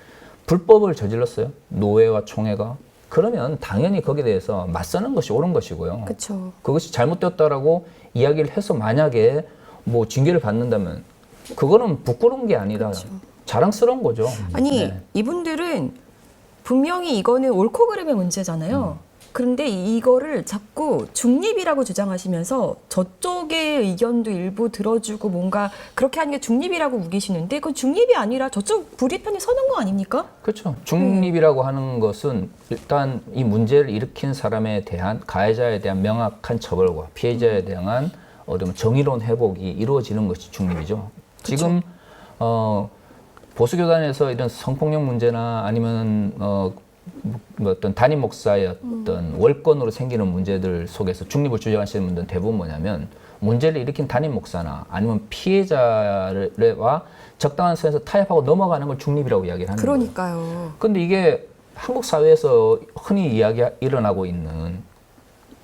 불법을 저질렀어요. 노예와 총회가. 그러면 당연히 거기에 대해서 맞서는 것이 옳은 것이고요. 그렇죠. 그것이 잘못되었다라고 이야기를 해서 만약에 뭐 징계를 받는다면 그거는 부끄러운 게 아니라 자랑스러운 거죠. 아니 네. 이분들은 분명히 이거는 옳고 그름의 문제잖아요. 그런데 이거를 자꾸 중립이라고 주장하시면서 저쪽의 의견도 일부 들어주고 뭔가 그렇게 하는 게 중립이라고 우기시는데 그건 중립이 아니라 저쪽 불의 편에 서는 거 아닙니까? 그렇죠. 중립이라고 하는 것은 일단 이 문제를 일으킨 사람에 대한 가해자에 대한 명확한 처벌과 피해자에 대한 정의로운 회복이 이루어지는 것이 중립이죠. 지금 보수교단에서 이런 성폭력 문제나 아니면 뭐 어떤 단임 목사의 어떤 월권으로 생기는 문제들 속에서 중립을 주장하시는 분들은 대부분 뭐냐면 문제를 일으킨 단임 목사나 아니면 피해자와 적당한 선에서 타협하고 넘어가는 걸 중립이라고 이야기를 하는 거예요. 그러니까요. 근데 이게 한국 사회에서 흔히 일어나고 있는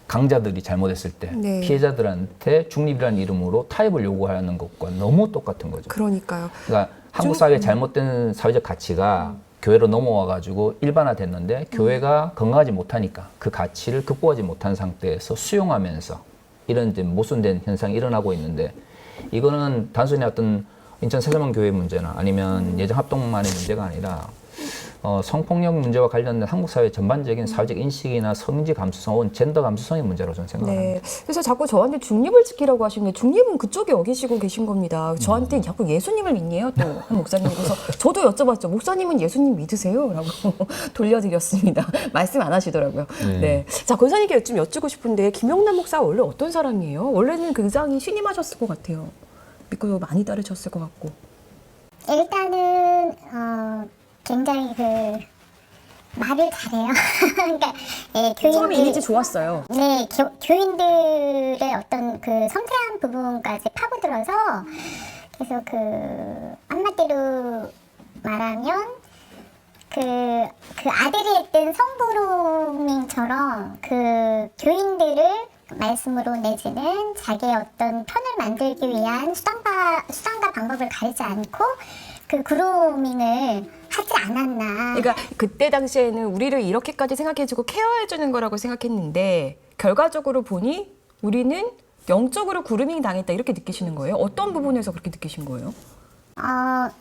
강자들이 잘못했을 때 네. 피해자들한테 중립이라는 이름으로 타협을 요구하는 것과 너무 똑같은 거죠. 그러니까요. 그러니까 한국 사회의 잘못된 사회적 가치가 교회로 넘어와가지고 일반화됐는데 교회가 건강하지 못하니까 그 가치를 극복하지 못한 상태에서 수용하면서 이런 이제 모순된 현상이 일어나고 있는데 이거는 단순히 어떤 인천 세자만 교회 문제나 아니면 예정 합동만의 문제가 아니라 성폭력 문제와 관련된 한국 사회 전반적인 사회적 인식이나 성지 감수성 혹은 젠더 감수성의 문제라고 저는 생각합니다. 네. 그래서 자꾸 저한테 중립을 지키라고 하시는데 중립은 그쪽에 어기시고 계신 겁니다. 저한테 자꾸 예수님을 믿네요. 또 한 목사님. 그래서 저도 여쭤봤죠. 목사님은 예수님 믿으세요? 라고 돌려드렸습니다. 말씀 안 하시더라고요. 네. 자, 권사님께 좀 여쭈고 싶은데 김용남 목사가 원래 어떤 사람이에요? 원래는 굉장히 신임하셨을 것 같아요. 믿고 많이 따르셨을 것 같고. 일단은 굉장히 말을 잘해요. 그러니까 처음에 이미지 좋았어요. 네, 교인들의 어떤 섬세한 부분까지 파고들어서 그래서 한마디로 말하면 아들이 했던 성부루밍처럼 교인들을 말씀으로 내지는 자기의 어떤 편을 만들기 위한 수단과 방법을 가리지 않고 그루밍을 하지 않았나. 그러니까 그때 당시에는 우리를 이렇게까지 생각해주고 케어해주는 거라고 생각했는데 결과적으로 보니 우리는 영적으로 그루밍 당했다 이렇게 느끼시는 거예요? 어떤 부분에서 그렇게 느끼신 거예요?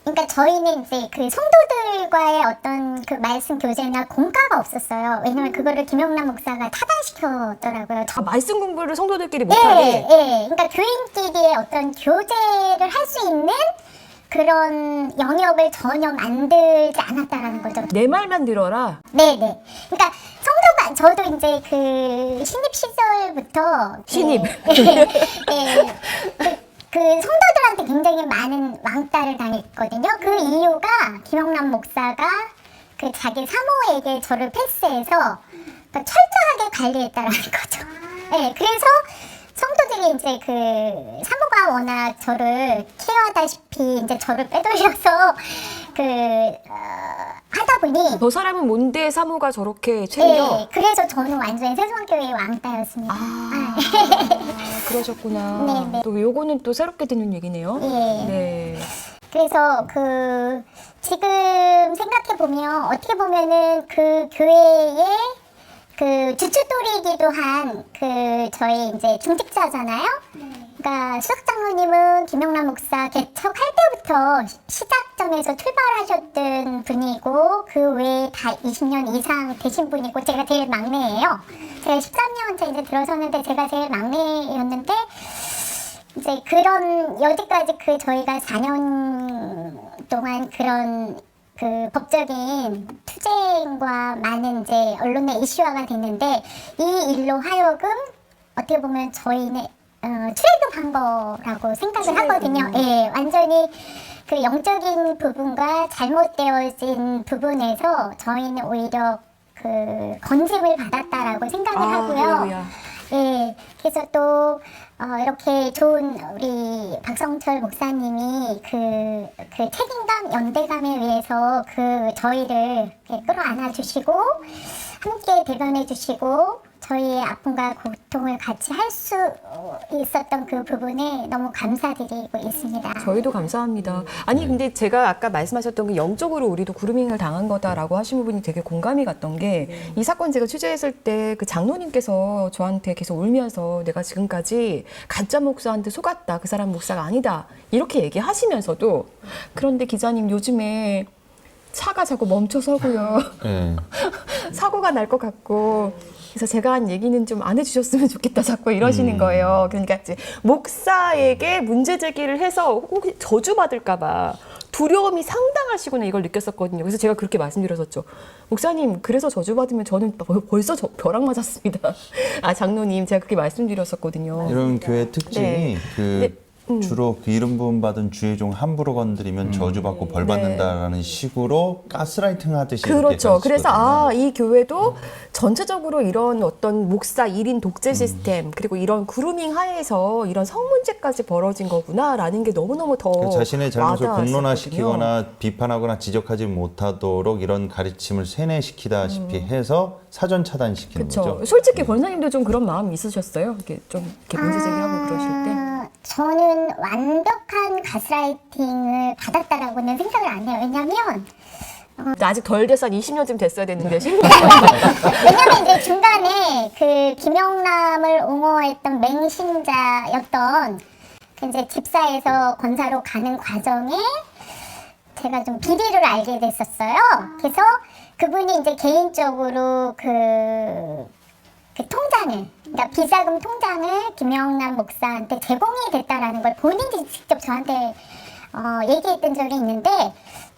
그러니까 저희는 이제 그 성도들과의 어떤 그 말씀 교제나 공과가 없었어요. 왜냐면 그거를 김영남 목사가 타단시켰더라고요. 아, 말씀 공부를 성도들끼리 예, 못하게. 예. 그러니까 교인끼리의 어떤 교제를 할 수 있는 그런 영역을 전혀 만들지 않았다라는 거죠. 내 말만 들어라. 네네. 그러니까 성도가 저도 이제 그 신입 시절부터 신입. 그 성도들한테 굉장히 많은 왕따를 당했거든요. 그 이유가 김영남 목사가 그 자기 사모에게 저를 패스해서 그러니까 철저하게 관리했다라는 거죠. 네, 그래서 성도들이 이제 그 사모가 워낙 저를 케어하다시피 이제 저를 빼돌려서 하다 보니 저 사람은 뭔데 사모가 저렇게 챙겨? 네, 그래서 저는 완전히 세종교회의 왕따였습니다. 그러셨구나. 네네. 또 요거는 또 새롭게 듣는 얘기네요. 예. 네. 그래서 지금 생각해 보면 어떻게 보면은 그 교회의 그 주춧돌이기도 한 저희 이제 중직자잖아요. 그러니까 수석장로님은 김영남 목사 개척할 때부터 시작점에서 출발하셨던 분이고 그 외에 다 20년 이상 되신 분이고 제가 제일 막내예요. 제가 13년 이제 들어섰는데 제가 제일 막내였는데 이제 그런 여기까지 저희가 4년 동안 그런 그 법적인 투쟁과 많은 이제 언론의 이슈화가 됐는데 이 일로 하여금 어떻게 보면 저희는 출애굽한 거라고 생각을 하거든요. 예, 완전히 그 영적인 부분과 잘못되어진 부분에서 저희는 오히려 그 건짐을 받았다라고 생각을 하고요. 할렐루야. 예, 그래서 또 이렇게 좋은 우리 박성철 목사님이 그 책임감, 연대감에 의해서 저희를 이렇게 끌어안아 주시고 함께 대변해 주시고 저희의 아픔과 고통을 같이 할 수 있었던 그 부분에 너무 감사드리고 있습니다. 저희도 감사합니다. 아니 근데 제가 아까 말씀하셨던 그 영적으로 우리도 그루밍을 당한 거다라고 하신 부분이 되게 공감이 갔던 게 이 사건 제가 취재했을 때 그 장로님께서 저한테 계속 울면서 내가 지금까지 가짜 목사한테 속았다. 그 사람 목사가 아니다. 이렇게 얘기하시면서도 그런데 기자님 요즘에 차가 자꾸 멈춰서고요. 예. 사고가 날 것 같고 그래서 제가 한 얘기는 좀 안 해주셨으면 좋겠다 자꾸 이러시는 거예요. 그러니까 이제 목사에게 문제 제기를 해서 혹시 저주받을까 봐 두려움이 상당하시구나 이걸 느꼈었거든요. 그래서 제가 그렇게 말씀드렸었죠. 목사님 그래서 저주받으면 저는 벌써 벼락 맞았습니다. 아 장로님 제가 그렇게 말씀드렸었거든요. 이런 교회 특징이 네. 그 주로 그 이름 부음 받은 주의 종 함부로 건드리면 저주받고 벌 받는다라는 식으로 가스라이팅 하듯이 그렇죠. 이렇게 그래서 가르치거든요. 이 교회도 전체적으로 이런 어떤 목사 1인 독재 시스템 그리고 이런 그루밍 하에서 이런 성문제까지 벌어진 거구나라는 게 너무너무 더 그 자신의 잘못을 와닿았었거든요. 공론화시키거나 비판하거나 지적하지 못하도록 이런 가르침을 세뇌시키다시피 해서 사전 차단시키는 그렇죠. 거죠. 솔직히 권사님도 좀 그런 마음 있으셨어요? 이렇게 좀 이렇게 문제 제기하고 그러실 때. 저는 완벽한 가스라이팅을 받았다라고는 생각을 안 해요. 왜냐면 근데 아직 덜 돼서 한 20년쯤 됐어야 됐는데 왜냐면 이제 중간에 그 김영남을 옹호했던 맹신자였던 이제 집사에서 권사로 가는 과정에 제가 좀 비리를 알게 됐었어요. 그래서 그분이 이제 개인적으로 그 통장을, 그러니까 비자금 통장을 김영남 목사한테 제공이 됐다라는 걸 본인이 직접 저한테 얘기했던 적이 있는데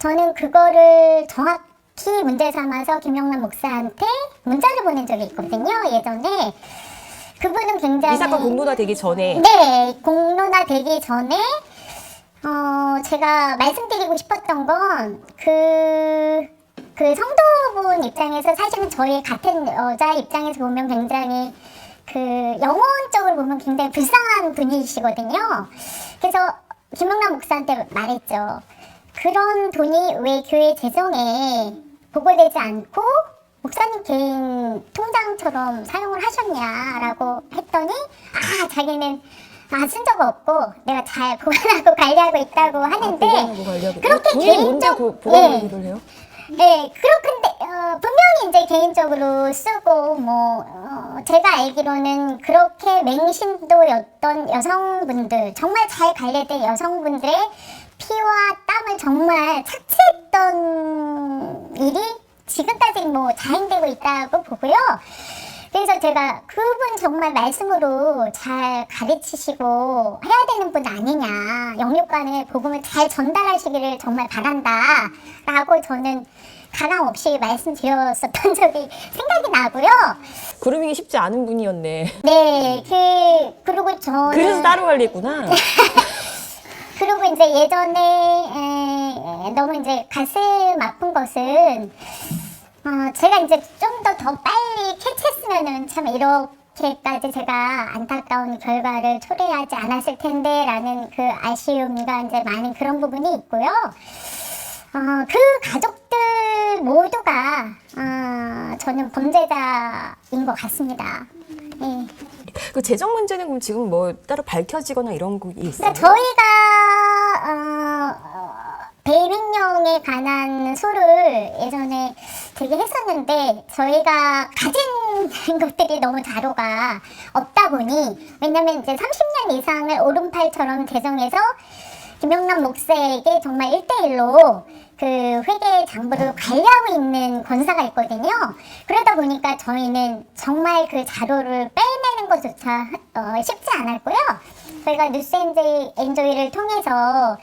저는 그거를 정확히 문제 삼아서 김영남 목사한테 문자를 보낸 적이 있거든요. 예전에 그분은 굉장히 이 사건 공론화 되기 전에 네, 공론화 되기 전에 제가 말씀드리고 싶었던 건 그 성도분 입장에서 사실은 저희 같은 여자 입장에서 보면 굉장히 그 영혼적으로 보면 굉장히 불쌍한 분이시거든요. 그래서 김영남 목사한테 말했죠. 그런 돈이 왜 교회 재정에 보고되지 않고 목사님 개인 통장처럼 사용을 하셨냐라고 했더니 자기는 쓴 적 없고 내가 잘 보관하고 관리하고 있다고 하는데 보관하고 관리하고. 그렇게 돈이 뭔데 보관하기를 해요? 네, 그렇근데 분명히 이제 개인적으로 쓰고 제가 알기로는 그렇게 맹신도였던 여성분들 정말 잘 관리된 여성분들의 피와 땀을 정말 착취했던 일이 지금까지 뭐 자행되고 있다고 보고요. 그래서 제가 그분 정말 말씀으로 잘 가르치시고 해야 되는 분 아니냐, 영육간에 복음을 잘 전달하시기를 정말 바란다라고 저는 가감 없이 말씀드렸었던 적이 생각이 나고요. 그루밍이 쉽지 않은 분이었네. 네, 그리고 저는 그래서 따로 관리했구나. 그리고 이제 예전에 너무 이제 가슴 아픈 것은 제가 이제 좀 더 빨리 캐치했으면은 참 이렇게까지 제가 안타까운 결과를 초래하지 않았을 텐데라는 그 아쉬움과 이제 많은 그런 부분이 있고요. 그 가족들 모두가 저는 범죄자인 것 같습니다. 네. 그 재정 문제는 그럼 지금 뭐 따로 밝혀지거나 이런 게 있어요? 그러니까 저희가 배민령에 관한 소를 예전에 되게 했었는데 저희가 가진 것들이 너무 자료가 없다 보니, 왜냐면 이제 30년 이상을 오른팔처럼 재정해서 김영남 목사에게 정말 1대1로 그 회계 장부를 관리하고 있는 권사가 있거든요. 그러다 보니까 저희는 정말 그 자료를 빼내는 것조차 쉽지 않았고요. 저희가 뉴스 엔조이를 통해서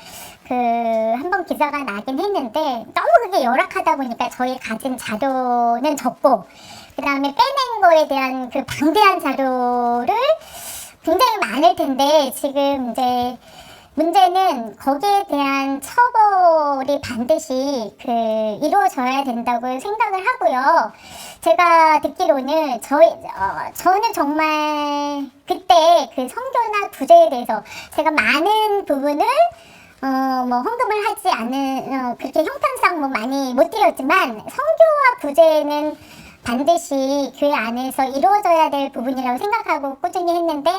한번 기사가 나긴 했는데 너무 그게 열악하다 보니까 저희 가진 자료는 적고, 그 다음에 빼낸 거에 대한 그 방대한 자료를 굉장히 많을 텐데, 지금 이제 문제는 거기에 대한 처벌이 반드시 이루어져야 된다고 생각을 하고요. 제가 듣기로는 저는 정말 그때 그 선교나 구제에 대해서 제가 많은 부분을 뭐 헌금을 하지 않은 그렇게 형편상 뭐 많이 못 드렸지만, 선교와 구제는 반드시 교회 안에서 이루어져야 될 부분이라고 생각하고 꾸준히 했는데,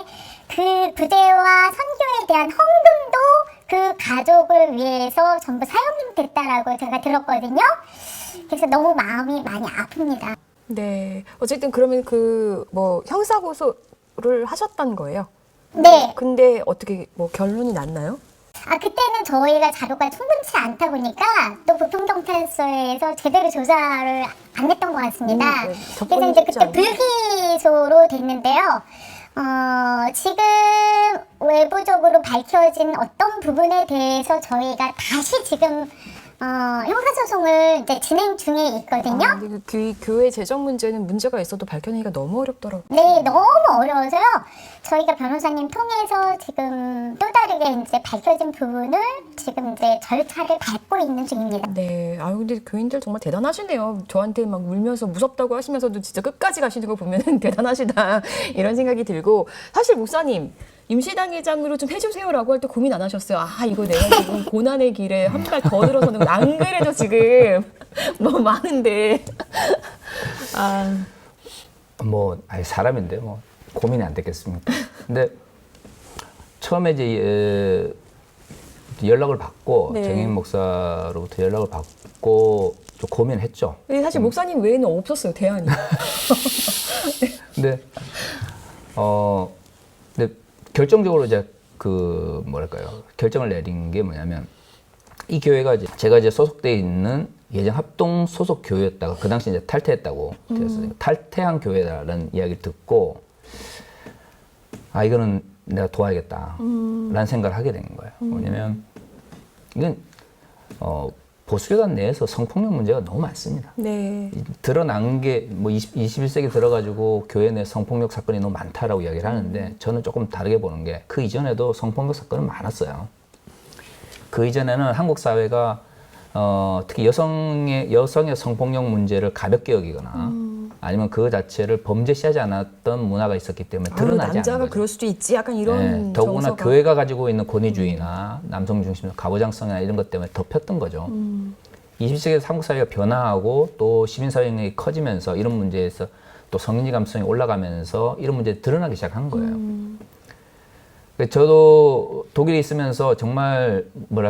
그 구제와 선교에 대한 헌금도 그 가족을 위해서 전부 사용됐다라고 제가 들었거든요. 그래서 너무 마음이 많이 아픕니다. 네. 어쨌든 그러면 뭐 형사고소를 하셨던 거예요? 네. 근데 어떻게 뭐 결론이 났나요? 그때는 저희가 자료가 충분치 않다 보니까 또 부평경찰서에서 제대로 조사를 안 했던 것 같습니다. 네. 그래서 이제 그때 불기소로 됐는데요. 지금 외부적으로 밝혀진 어떤 부분에 대해서 저희가 다시 지금 형사소송을 이제 진행 중에 있거든요. 근데 그 교회 재정 문제는 문제가 있어도 밝혀내기가 너무 어렵더라고요. 네, 너무 어려워서요. 저희가 변호사님 통해서 지금 또 다르게 이제 밝혀진 부분을 지금 이제 절차를 밟고 있는 중입니다. 네. 근데 교인들 정말 대단하시네요. 저한테 막 울면서 무섭다고 하시면서도 진짜 끝까지 가시는 거 보면 대단하시다. 이런 생각이 들고, 사실 목사님, 임시당회장으로 좀 해주세요라고 할 때 고민 안 하셨어요? 이거 내가 지금 고난의 길에 한 발 더 들어서는 안 그래도 지금 뭐 많은데. 사람인데 뭐 고민이 안 됐겠습니까? 근데 처음에 이제 연락을 받고 네. 정인 목사로부터 연락을 받고 좀 고민했죠. 근데 사실 목사님 외에는 없었어요, 대안이. 근데 결정적으로 이제 결정을 내린 게 뭐냐면, 이 교회가 제가 이제 소속돼 있는 예정 합동 소속 교회였다가 그 당시 이제 탈퇴했다고 되었어요. 탈퇴한 교회다라는 이야기를 듣고, 이거는 내가 도와야겠다라는 생각을 하게 된 거예요. 뭐냐면 이건 보수교단 내에서 성폭력 문제가 너무 많습니다. 네. 드러난 게 뭐 21세기 들어가지고 교회 내 성폭력 사건이 너무 많다라고 이야기를 하는데, 저는 조금 다르게 보는 게, 그 이전에도 성폭력 사건은 많았어요. 그 이전에는 한국 사회가 특히 여성의 성폭력 문제를 가볍게 여기거나 아니면 그 자체를 범죄시하지 않았던 문화가 있었기 때문에 드러나지 않는 남자가 거죠. 그럴 수도 있지, 약간 이런 더구나 정서가. 교회가 가지고 있는 권위주의나 남성 중심적 가부장성이나 이런 것 때문에 덮였던 거죠. 20세기 한국 사회가 변화하고 또 시민사회가 커지면서 이런 문제에서 또 성인지 감성이 올라가면서 이런 문제가 드러나기 시작한 거예요. 저도 독일에 있으면서 정말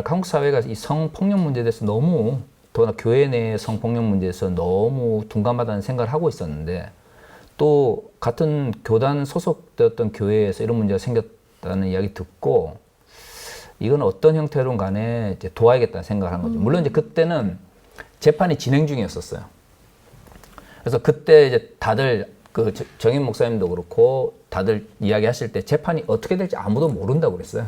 한국 사회가 이 성폭력 문제에 대해서 너무, 더구나 교회 내 성폭력 문제에 대해서 너무 둔감하다는 생각을 하고 있었는데, 또 같은 교단 소속되었던 교회에서 이런 문제가 생겼다는 이야기 듣고, 이건 어떤 형태로 간에 이제 도와야겠다는 생각을 한 거죠. 물론 이제 그때는 재판이 진행 중이었었어요. 그래서 그때 이제 다들 그 정인 목사님도 그렇고 다들 이야기하실 때 재판이 어떻게 될지 아무도 모른다고 그랬어요.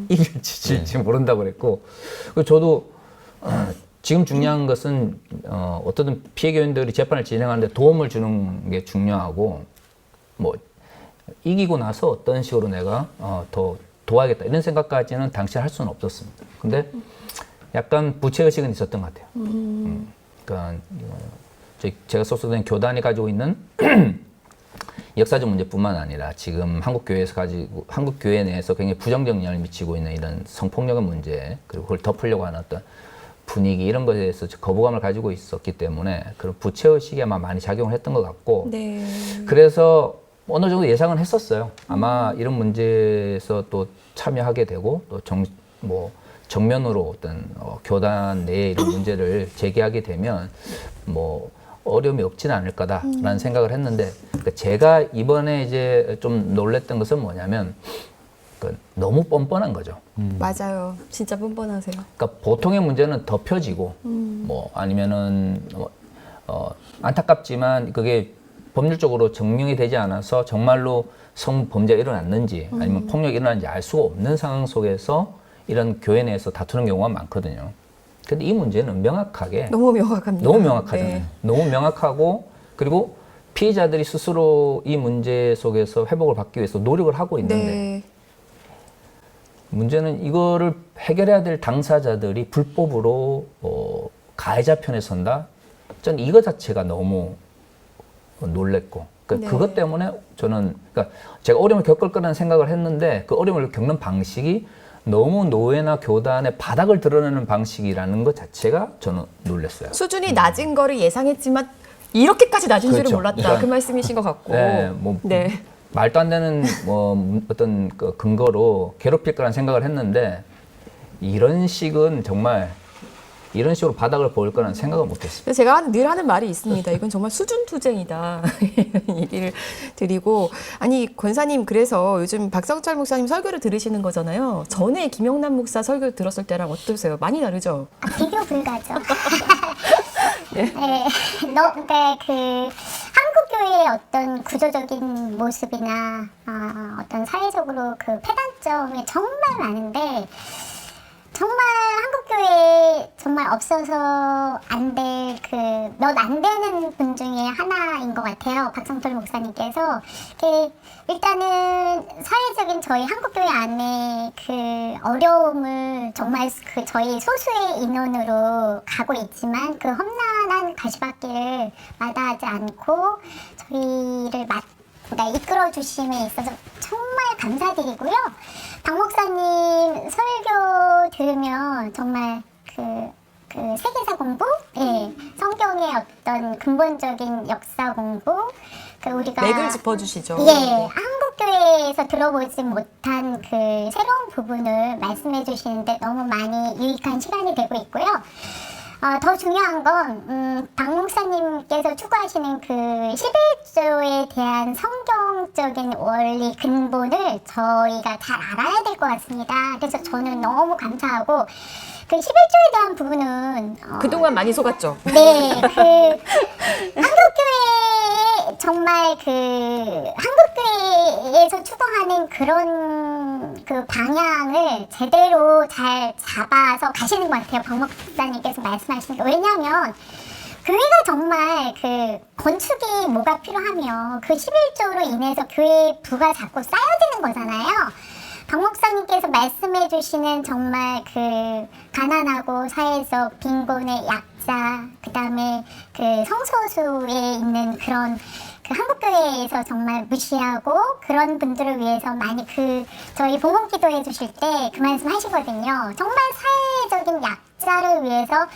이길지 질지 모른다고 그랬고, 그리고 저도 지금 중요한 것은 어떤 피해 교인들이 재판을 진행하는데 도움을 주는 게 중요하고, 뭐 이기고 나서 어떤 식으로 내가 더 도와야겠다 이런 생각까지는 당시 할 수는 없었습니다. 근데 약간 부채의식은 있었던 것 같아요. 그러니까 제가 소속된 교단이 가지고 있는 역사적 문제뿐만 아니라 지금 한국 교회 내에서 굉장히 부정적 영향을 미치고 있는 이런 성폭력의 문제, 그리고 그걸 덮으려고 하는 어떤 분위기 이런 것에 대해서 거부감을 가지고 있었기 때문에 그런 부채의식이 아마 많이 작용을 했던 것 같고, 네. 그래서 어느 정도 예상은 했었어요. 아마 이런 문제에서 또 참여하게 되고 또 정면으로 어떤 교단 내에 이런 문제를 제기하게 되면 뭐 어려움이 없지는 않을 거다라는 생각을 했는데, 그러니까 제가 이번에 이제 좀 놀랬던 것은 뭐냐면 너무 뻔뻔한 거죠. 맞아요. 진짜 뻔뻔하세요. 그러니까 보통의 문제는 덮여지고 뭐 아니면은 안타깝지만 그게 법률적으로 증명이 되지 않아서 정말로 성범죄가 일어났는지 아니면 폭력이 일어났는지 알 수가 없는 상황 속에서 이런 교회 내에서 다투는 경우가 많거든요. 근데 이 문제는 명확하게 너무 명확합니다. 너무 명확하잖아요. 네. 너무 명확하고, 그리고 피해자들이 스스로 이 문제 속에서 회복을 받기 위해서 노력을 하고 있는데 네. 문제는 이거를 해결해야 될 당사자들이 불법으로 가해자 편에 선다? 전 이거 자체가 너무 놀랬고, 그러니까 네. 그것 때문에 저는, 그러니까 제가 어려움을 겪을 거라는 생각을 했는데 그 어려움을 겪는 방식이 너무 노예나 교단의 바닥을 드러내는 방식이라는 것 자체가 저는 놀랐어요. 수준이 낮은 거를 예상했지만 이렇게까지 낮은 줄을 그렇죠. 몰랐다. 그러니까 그 말씀이신 것 같고. 네, 네. 말도 안 되는 어떤 그 근거로 괴롭힐 거라는 생각을 했는데 이런 식은 정말 이런 식으로 바닥을 보일 거라는 생각을 못했어요. 그래서 제가 늘 하는 말이 있습니다. 이건 정말 수준 투쟁이다. 이런 얘기를 드리고, 아니 권사님, 그래서 요즘 박성철 목사님 설교를 들으시는 거잖아요. 전에 김영남 목사 설교 들었을 때랑 어떠세요? 많이 다르죠? 비교 불가죠. 네, 그러니까 그 한국 교회의 어떤 구조적인 모습이나 어떤 사회적으로 그 폐단점이 정말 많은데, 정말 한국교회에 정말 없어서 안 될 몇 안 되는 분 중에 하나인 것 같아요. 박성철 목사님께서. 일단은 사회적인 저희 한국교회 안에 그 어려움을 정말 그 저희 소수의 인원으로 가고 있지만 그 험난한 가시밭길을 마다하지 않고 저희를 그러니까 이끌어 주심에 있어서 정말 감사드리고요. 박 목사님 설교 들으면 정말 그 세계사 공부, 예, 성경의 어떤 근본적인 역사 공부, 우리가 맥을 짚어주시죠. 예, 한국 교회에서 들어보지 못한 그 새로운 부분을 말씀해 주시는데 너무 많이 유익한 시간이 되고 있고요. 더 중요한 건, 박 목사님께서 추구하시는 그 11조에 대한 성경적인 원리 근본을 저희가 잘 알아야 될 것 같습니다. 그래서 저는 너무 감사하고, 그 11조에 대한 부분은, 그동안 많이 속았죠? 네, 한국교회 정말 한국교회에서 추구하는 그런 그 방향을 제대로 잘 잡아서 가시는 것 같아요. 박 목사님께서 말씀하시는 게. 왜냐하면 교회가 정말 건축이 뭐가 필요하면 그 11조로 인해서 교회 부가 자꾸 쌓여지는 거잖아요. 박 목사님께서 말씀해 주시는 정말 가난하고 사회적 빈곤의 약자, 그 다음에 성소수에 있는 그런 한국교회에서 정말 무시하고 그런 분들을 위해서 많이 저희 봉헌 기도해 주실 때 그 말씀 하시거든요. 정말 사회적인 약자를 위해서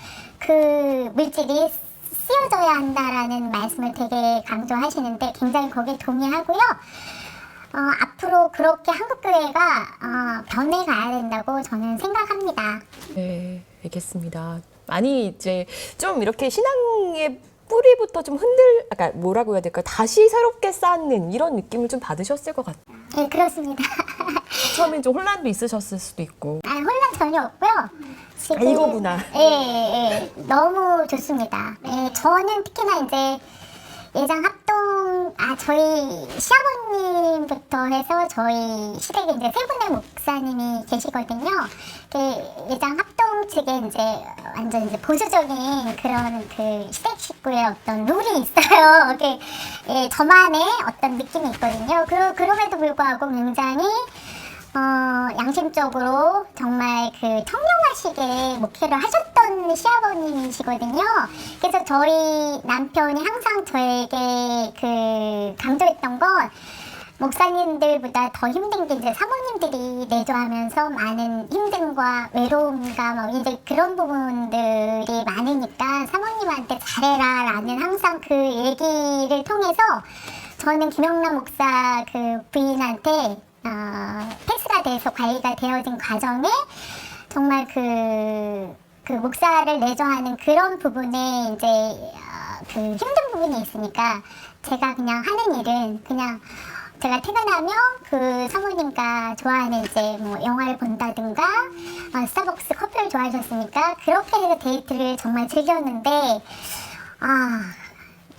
물질이 쓰여져야 한다라는 말씀을 되게 강조하시는데 굉장히 거기에 동의하고요. 앞으로 그렇게 한국교회가 변해가야 된다고 저는 생각합니다. 네, 알겠습니다. 많이 이제 좀 이렇게 신앙의 뿌리부터 좀 그러니까 뭐라고 해야 될까요? 다시 새롭게 쌓는 이런 느낌을 좀 받으셨을 것 같아요. 네, 그렇습니다. 처음엔 좀 혼란도 있으셨을 수도 있고. 아, 혼란 전혀 없고요. 지금, 이거구나. 너무 좋습니다. 저는 특히나 이제 예장 합동, 저희 시아버님부터 해서 저희 시댁에 이제 세 분의 목사님이 계시거든요. 예장 합동 측에 이제 완전 이제 보수적인 그런 그 시댁 식구의 어떤 룰이 있어요. 저만의 어떤 느낌이 있거든요. 그럼에도 불구하고 굉장히 양심적으로 정말 그 청렴하시게 목회를 하셨던 시아버님이시거든요. 그래서 저희 남편이 항상 저에게 그 강조했던 건 목사님들보다 더 힘든 게 이제 사모님들이 내조하면서 많은 힘듦과 외로움과 뭐 이제 그런 부분들이 많으니까 사모님한테 잘해라 라는 항상 그 얘기를 통해서 저는 김영란 목사 그 부인한테 패스가 돼서 관리가 되어진 과정에 정말 그 목사를 내조하는 그런 부분에 이제 그 힘든 부분이 있으니까 제가 그냥 하는 일은 그냥 제가 퇴근하면 그 사모님과 좋아하는 이제 뭐 영화를 본다든가 스타벅스 커피를 좋아하셨으니까 그렇게 해서 데이트를 정말 즐겼는데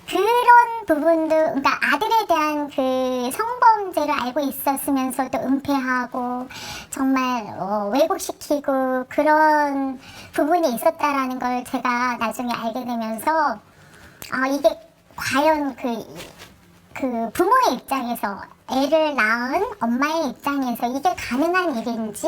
그런 부분도, 그러니까 아들에 대한 그 성범죄를 알고 있었으면서도 은폐하고 정말 왜곡시키고 그런 부분이 있었다라는 걸 제가 나중에 알게 되면서 이게 과연 그 부모의 입장에서 애를 낳은 엄마의 입장에서 이게 가능한 일인지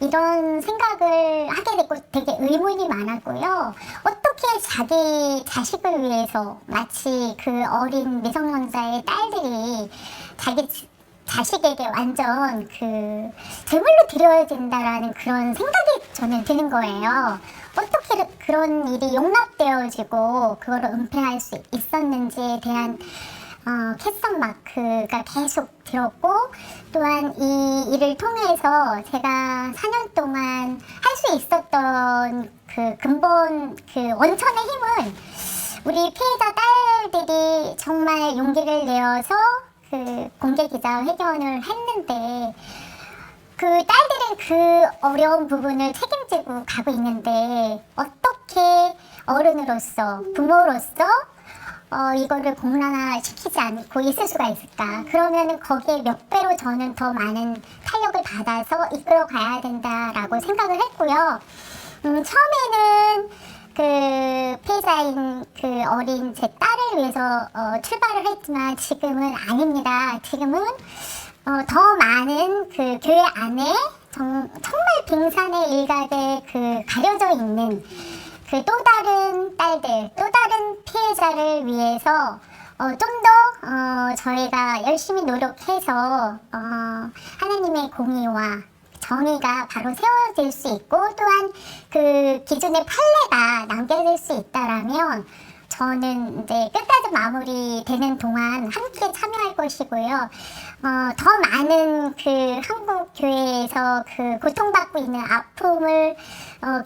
이런 생각을 하게 됐고 되게 의문이 많았고요. 어떻게 자기 자식을 위해서 마치 그 어린 미성년자의 딸들이 자기 자식에게 완전 그 제물로 드려야 된다라는 그런 생각이 저는 드는 거예요. 어떻게 그런 일이 용납되어지고 그거를 은폐할 수 있었는지에 대한 캐스턴 마크가 계속 들었고 또한 이 일을 통해서 제가 4년 동안 할 수 있었던 그 근본 그 원천의 힘은 우리 피해자 딸들이 정말 용기를 내어서 그 공개 기자회견을 했는데 그 딸들은 그 어려운 부분을 책임지고 가고 있는데 어떻게 어른으로서 부모로서 이거를 공론화시키지 않고 있을 수가 있을까? 그러면은 거기에 몇 배로 저는 더 많은 탄력을 받아서 이끌어 가야 된다라고 생각을 했고요. 처음에는 그 피해자인 그 어린 제 딸을 위해서 출발을 했지만 지금은 아닙니다. 지금은 더 많은 그 교회 안에 정말 빙산의 일각에 그 가려져 있는 그 또 다른 딸들, 또 다른 피해자를 위해서 좀 더 저희가 열심히 노력해서 하나님의 공의와 정의가 바로 세워질 수 있고 또한 그 기존의 판례가 남겨질 수 있다라면 저는 이제 끝까지 마무리되는 동안 함께 참여할 것이고요. 더 많은 그 한국 교회에서 그 고통받고 있는 아픔을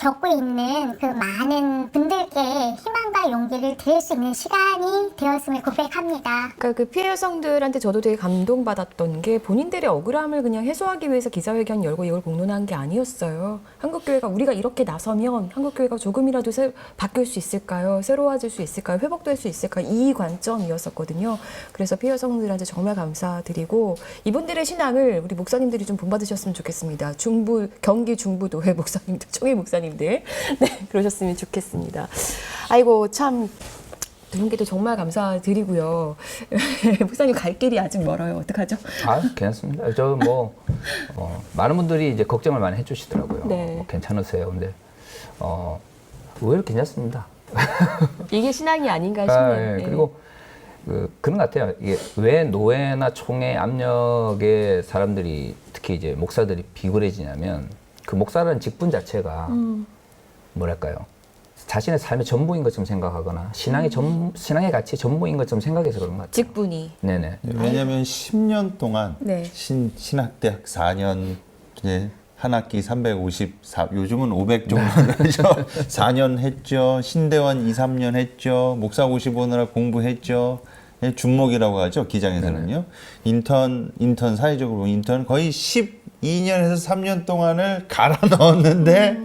겪고 있는 그 많은 분들께 희망과 용기를 드릴 수 있는 시간이 되었음을 고백합니다. 그러니까 그 피해 여성들한테 저도 되게 감동받았던 게 본인들의 억울함을 그냥 해소하기 위해서 기자회견 열고 이걸 공론한 게 아니었어요. 한국교회가 우리가 이렇게 나서면 한국교회가 조금이라도 바뀔 수 있을까요? 새로워질 수 있을까요? 회복될 수 있을까요? 이 관점이었었거든요. 그래서 피해 여성들한테 정말 감사드리고 이분들의 신앙을 우리 목사님들이 좀 본받으셨으면 좋겠습니다. 경기 중부도회 목사님들, 총회 목사님들. 네, 그러셨으면 좋겠습니다. 아이고, 참. 두 분께도 정말 감사드리고요. 목사님 갈 길이 아직 멀어요. 어떡하죠? 괜찮습니다. 많은 분들이 이제 걱정을 많이 해주시더라고요. 네. 괜찮으세요? 근데, 의외로 괜찮습니다. 이게 신앙이 아닌가 싶네요. 네. 그리고, 그런 것 같아요. 이게 왜 노예나 총의 압력에 사람들이, 특히 이제 목사들이 비굴해지냐면, 그 목사라는 직분 자체가, 뭐랄까요. 자신의 삶의 전부인 것처럼 생각하거나 신앙의 가치 전부인 것처럼 생각해서 그런 것 같아요. 직분이. 네네. 왜냐하면 10년 동안 네. 신학대학 4년 한 학기 354 요즘은 500 정도 하죠. 4년 했죠. 신대원 2, 3년 했죠. 목사고시 보느라 공부했죠. 준목이라고 하죠. 기장에서는요. 인턴 사회적으로 인턴 거의 12 2년에서 3년 동안을 갈아 넣었는데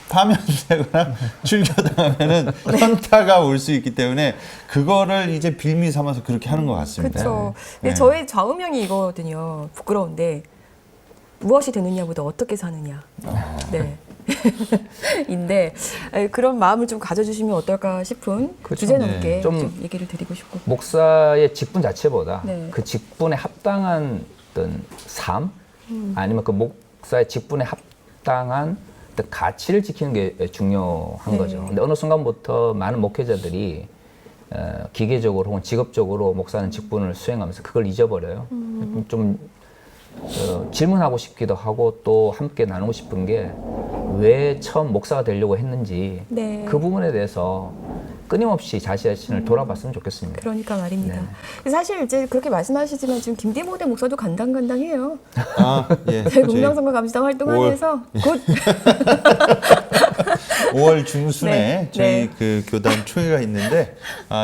파면되거나 출교당하면은 현타가 올 수 있기 때문에 그거를 이제 빌미 삼아서 그렇게 하는 것 같습니다. 그렇죠. 근데 네. 저의 좌우명이 이거거든요. 부끄러운데 무엇이 되느냐보다 어떻게 사느냐. 네. 인데 그런 마음을 좀 가져주시면 어떨까 싶은 그렇죠. 주제넘게 네. 좀 얘기를 드리고 싶고. 목사의 직분 자체보다 네. 그 직분에 합당한 어떤 삶 아니면 그 목사의 직분에 합당한 어떤 가치를 지키는 게 중요한 네. 거죠. 근데 어느 순간부터 많은 목회자들이 기계적으로 혹은 직업적으로 목사는 직분을 수행하면서 그걸 잊어버려요. 좀 질문하고 싶기도 하고 또 함께 나누고 싶은 게 왜 처음 목사가 되려고 했는지 네. 그 부분에 대해서 끊임없이 자신을 돌아봤으면 좋겠습니다. 그러니까 말입니다. 네. 사실 이제 그렇게 말씀하시지만 지금 김대모대 목사도 간당간당해요. 아, 예. 공명선거 감시당 활동하면서 곧 5월 중순에 네, 저희 네. 그 교단 총회가 있는데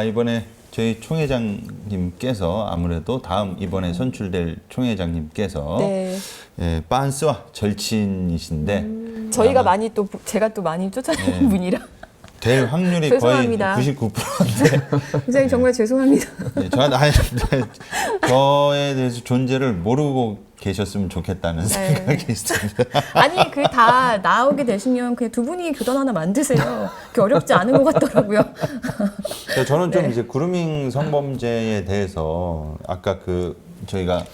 이번에 저희 총회장님께서 아무래도 다음 이번에 선출될 총회장님께서 네. 예, 빤스와 절친이신데 저희가 많이 또 제가 또 많이 쫓아내는 네. 분이라 될 확률이 죄송합니다. 거의 99%인데 굉장히 정말 죄송합니다. 네, 저에 대해서 존재를 모르고 계셨으면 좋겠다는 생각이 있습니다. 아니 그 다 나오게 되시면 그냥 두 분이 교단 하나 만드세요. 그게 어렵지 않은 것 같더라고요. 저는 좀 네. 이제 그루밍 성범죄에 대해서 아까 그 저희가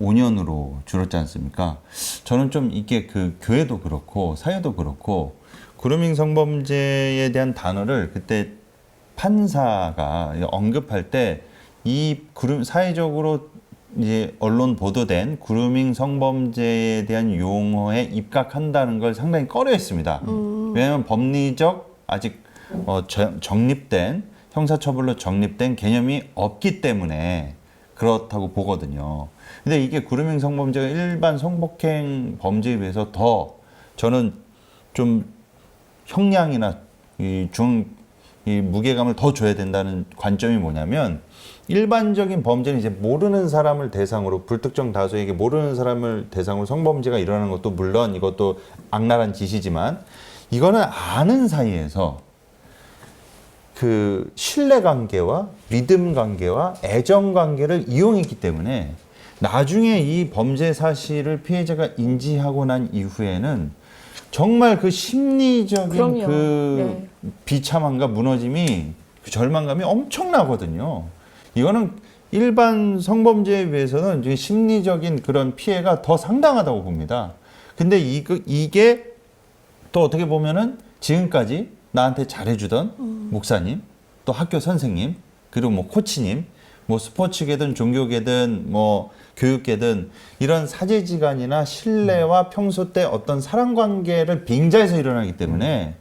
5년으로 줄었지 않습니까? 저는 좀 이게 그 교회도 그렇고 사회도 그렇고 그루밍 성범죄에 대한 단어를 그때 판사가 언급할 때 이 사회적으로 이제 언론 보도된 그루밍 성범죄에 대한 용어에 입각한다는 걸 상당히 꺼려했습니다. 왜냐하면 법리적 아직 정립된 형사처벌로 정립된 개념이 없기 때문에 그렇다고 보거든요. 근데 이게 그루밍 성범죄가 일반 성폭행 범죄에 비해서 더 저는 좀 형량이나 이 무게감을 더 줘야 된다는 관점이 뭐냐면 일반적인 범죄는 이제 모르는 사람을 대상으로 불특정 다수에게 모르는 사람을 대상으로 성범죄가 일어나는 것도 물론 이것도 악랄한 짓이지만 이거는 아는 사이에서 그 신뢰관계와 믿음관계와 애정관계를 이용했기 때문에 나중에 이 범죄 사실을 피해자가 인지하고 난 이후에는 정말 그 심리적인 그럼요. 그 네. 비참함과 무너짐이 그 절망감이 엄청나거든요. 이거는 일반 성범죄에 비해서는 이제 심리적인 그런 피해가 더 상당하다고 봅니다. 근데 이게 또 어떻게 보면은 지금까지 나한테 잘해주던 목사님, 또 학교 선생님, 그리고 뭐 코치님, 뭐 스포츠계든 종교계든 뭐 교육계든 이런 사제지간이나 신뢰와 평소 때 어떤 사랑관계를 빙자해서 일어나기 때문에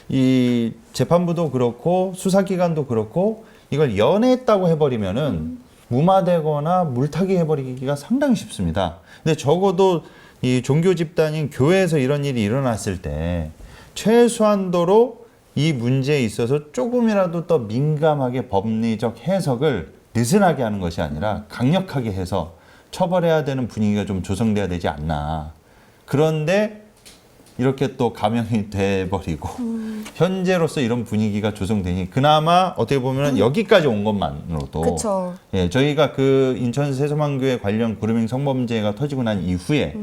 이 재판부도 그렇고 수사기관도 그렇고 이걸 연애했다고 해버리면은 무마되거나 물타기 해버리기가 상당히 쉽습니다. 근데 적어도 이 종교 집단인 교회에서 이런 일이 일어났을 때 최소한도로 이 문제에 있어서 조금이라도 더 민감하게 법리적 해석을 느슨하게 하는 것이 아니라 강력하게 해서 처벌해야 되는 분위기가 좀 조성돼야 되지 않나. 그런데 이렇게 또 감형이 돼버리고 현재로서 이런 분위기가 조성되니 그나마 어떻게 보면 여기까지 온 것만으로도 그쵸. 예, 저희가 그 인천 세서만교회 관련 그루밍 성범죄가 터지고 난 이후에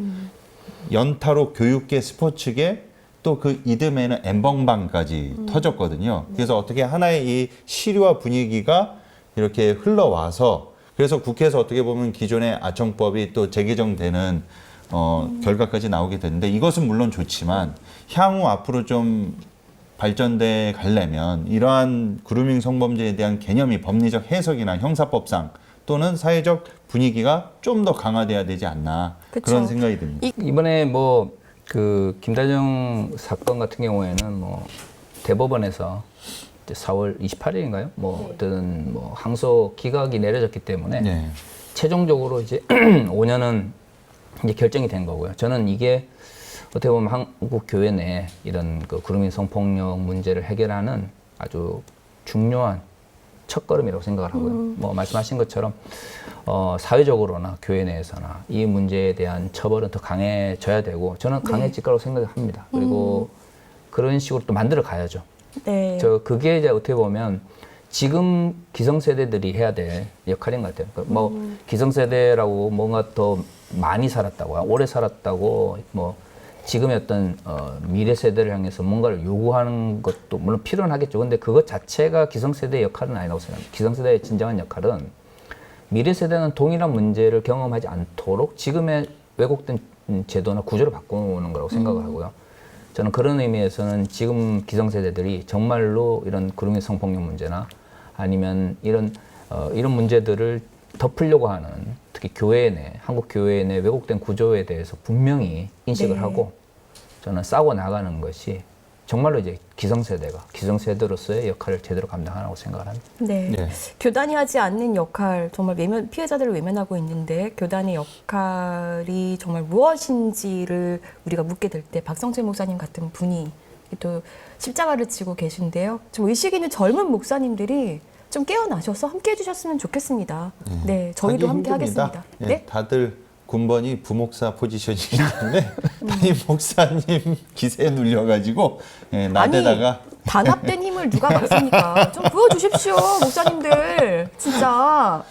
연타로 교육계 스포츠계 또 그 이듬해는 엠벙방까지 터졌거든요. 그래서 어떻게 하나의 이 시류와 분위기가 이렇게 흘러와서 그래서 국회에서 어떻게 보면 기존의 아청법이 또 재개정되는 결과까지 나오게 됐는데 이것은 물론 좋지만 향후 앞으로 좀 발전돼 가려면 이러한 그루밍 성범죄에 대한 개념이 법리적 해석이나 형사법상 또는 사회적 분위기가 좀 더 강화돼야 되지 않나 그쵸. 그런 생각이 듭니다. 이번에 뭐 그 김다정 사건 같은 경우에는 뭐 대법원에서 4월 28일인가요? 뭐 어떤 뭐 항소 기각이 내려졌기 때문에 네. 최종적으로 이제 5년은 이제 결정이 된 거고요. 저는 이게 어떻게 보면 한국 교회 내 이런 그 그루밍 성폭력 문제를 해결하는 아주 중요한 첫걸음이라고 생각을 하고요. 뭐 말씀하신 것처럼 사회적으로나 교회 내에서나 이 문제에 대한 처벌은 더 강해져야 되고 저는 강해질 거라고 생각합니다. 그리고 그런 식으로 또 만들어 가야죠. 네. 그게 이제 어떻게 보면 지금 기성세대들이 해야 될 역할인 것 같아요. 그러니까 뭐 기성세대라고 뭔가 더 많이 살았다고, 오래 살았다고, 뭐 지금의 어떤 미래 세대를 향해서 뭔가를 요구하는 것도 물론 필요는 하겠죠. 근데 그것 자체가 기성세대의 역할은 아니라고 생각합니다. 기성세대의 진정한 역할은 미래 세대는 동일한 문제를 경험하지 않도록 지금의 왜곡된 제도나 구조를 바꾸는 거라고 생각을 하고요. 저는 그런 의미에서는 지금 기성세대들이 정말로 이런 그루밍 성폭력 문제나 아니면 이런 문제들을 덮으려고 하는 특히 교회 내, 한국 교회 내 왜곡된 구조에 대해서 분명히 인식을 네. 하고 저는 싸워 나가는 것이 정말로 이제 기성세대로서의 역할을 제대로 감당하라고 생각을 합니다. 네. 네. 교단이 하지 않는 역할, 정말 피해자들을 외면하고 있는데 교단의 역할이 정말 무엇인지를 우리가 묻게 될 때 박성철 목사님 같은 분이 또 십자가를 지고 계신데요. 좀 의식 있는 젊은 목사님들이 좀 깨어나셔서 함께 해주셨으면 좋겠습니다. 네, 저희도 하기 함께 힘듭니다. 하겠습니다. 예, 네. 다들 군번이 부목사 포지션이기 때문에 담임 목사님 기세에 눌려가지고 나대다가 아니, 단합된 힘을 누가 갖습니까? 좀 보여주십시오, 목사님들. 진짜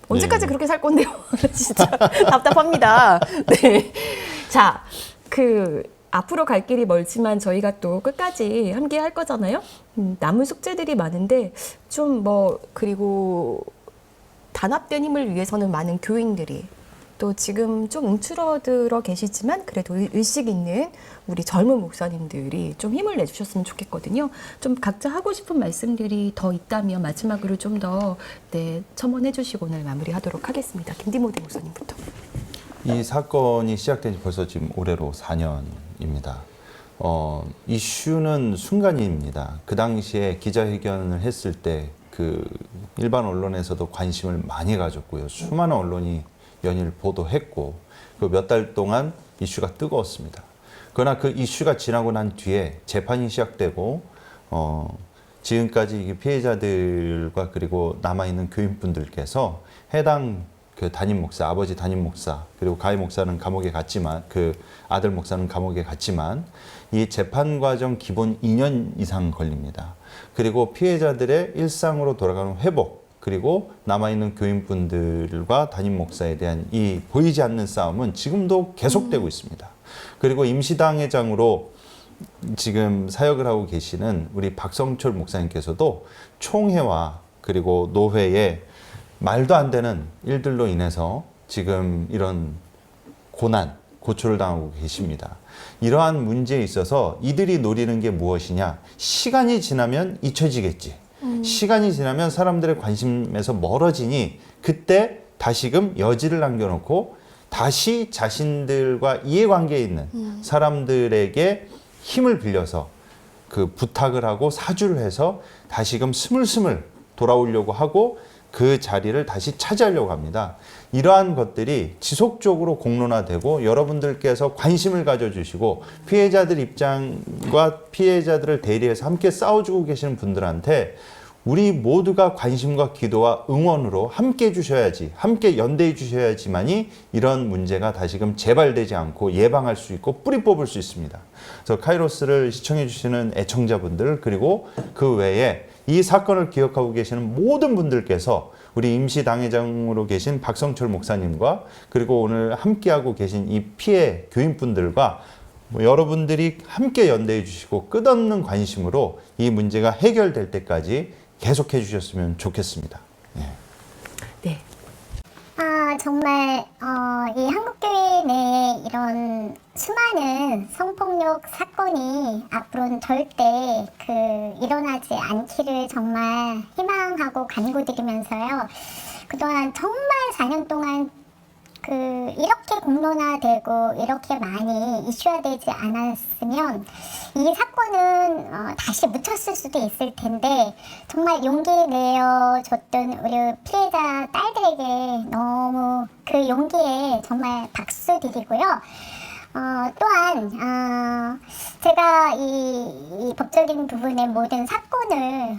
언제까지 네. 그렇게 살 건데요? 진짜 답답합니다. 네, 자, 앞으로 갈 길이 멀지만 저희가 또 끝까지 함께 할 거잖아요. 남은 숙제들이 많은데 그리고 단합된 힘을 위해서는 많은 교인들이 또 지금 좀 움츠러들어 계시지만 그래도 의식 있는 우리 젊은 목사님들이 좀 힘을 내주셨으면 좋겠거든요. 좀 각자 하고 싶은 말씀들이 더 있다면 마지막으로 좀 더 첨언해 주시고 오늘 마무리하도록 하겠습니다. 김디모데 목사님부터. 이 사건이 시작된 지 벌써 지금 올해로 4년입니다. 이슈는 순간입니다. 그 당시에 기자회견을 했을 때 일반 언론에서도 관심을 많이 가졌고요. 수많은 언론이 연일 보도했고 몇 달 동안 이슈가 뜨거웠습니다. 그러나 그 이슈가 지나고 난 뒤에 재판이 시작되고 지금까지 이 피해자들과 그리고 남아있는 교인분들께서 해당 담임 목사, 아버지 담임 목사, 그리고 가해 목사는 감옥에 갔지만 아들 목사는 감옥에 갔지만 이 재판 과정 기본 2년 이상 걸립니다. 그리고 피해자들의 일상으로 돌아가는 회복, 그리고 남아있는 교인분들과 담임 목사에 대한 이 보이지 않는 싸움은 지금도 계속되고 있습니다. 그리고 임시당회장으로 지금 사역을 하고 계시는 우리 박성철 목사님께서도 총회와 그리고 노회에 말도 안 되는 일들로 인해서 지금 이런 고초를 당하고 계십니다. 이러한 문제에 있어서 이들이 노리는 게 무엇이냐? 시간이 지나면 잊혀지겠지. 시간이 지나면 사람들의 관심에서 멀어지니 그때 다시금 여지를 남겨놓고 다시 자신들과 이해관계에 있는 사람들에게 힘을 빌려서 부탁을 하고 사주를 해서 다시금 스물스물 돌아오려고 하고 그 자리를 다시 차지하려고 합니다. 이러한 것들이 지속적으로 공론화되고 여러분들께서 관심을 가져주시고 피해자들 입장과 피해자들을 대리해서 함께 싸워주고 계시는 분들한테 우리 모두가 관심과 기도와 응원으로 함께 해주셔야지, 함께 연대해 주셔야지만이 이런 문제가 다시금 재발되지 않고 예방할 수 있고 뿌리 뽑을 수 있습니다. 그래서 카이로스를 시청해 주시는 애청자분들 그리고 그 외에 이 사건을 기억하고 계시는 모든 분들께서 우리 임시당회장으로 계신 박성철 목사님과 그리고 오늘 함께하고 계신 이 피해 교인분들과 여러분들이 함께 연대해 주시고 끝없는 관심으로 이 문제가 해결될 때까지 계속해 주셨으면 좋겠습니다. 네. 정말 이 한국교회 내에 이런 수많은 성폭력 사건이 앞으로는 절대 일어나지 않기를 정말 희망하고 간구드리면서요. 그동안 정말 4년 동안 이렇게 공론화되고 이렇게 많이 이슈화되지 않았으면 이 사건은 다시 묻혔을 수도 있을 텐데 정말 용기 내어줬던 우리 피해자 딸들에게 너무 그 용기에 정말 박수 드리고요. 또한 제가 이 법적인 부분의 모든 사건을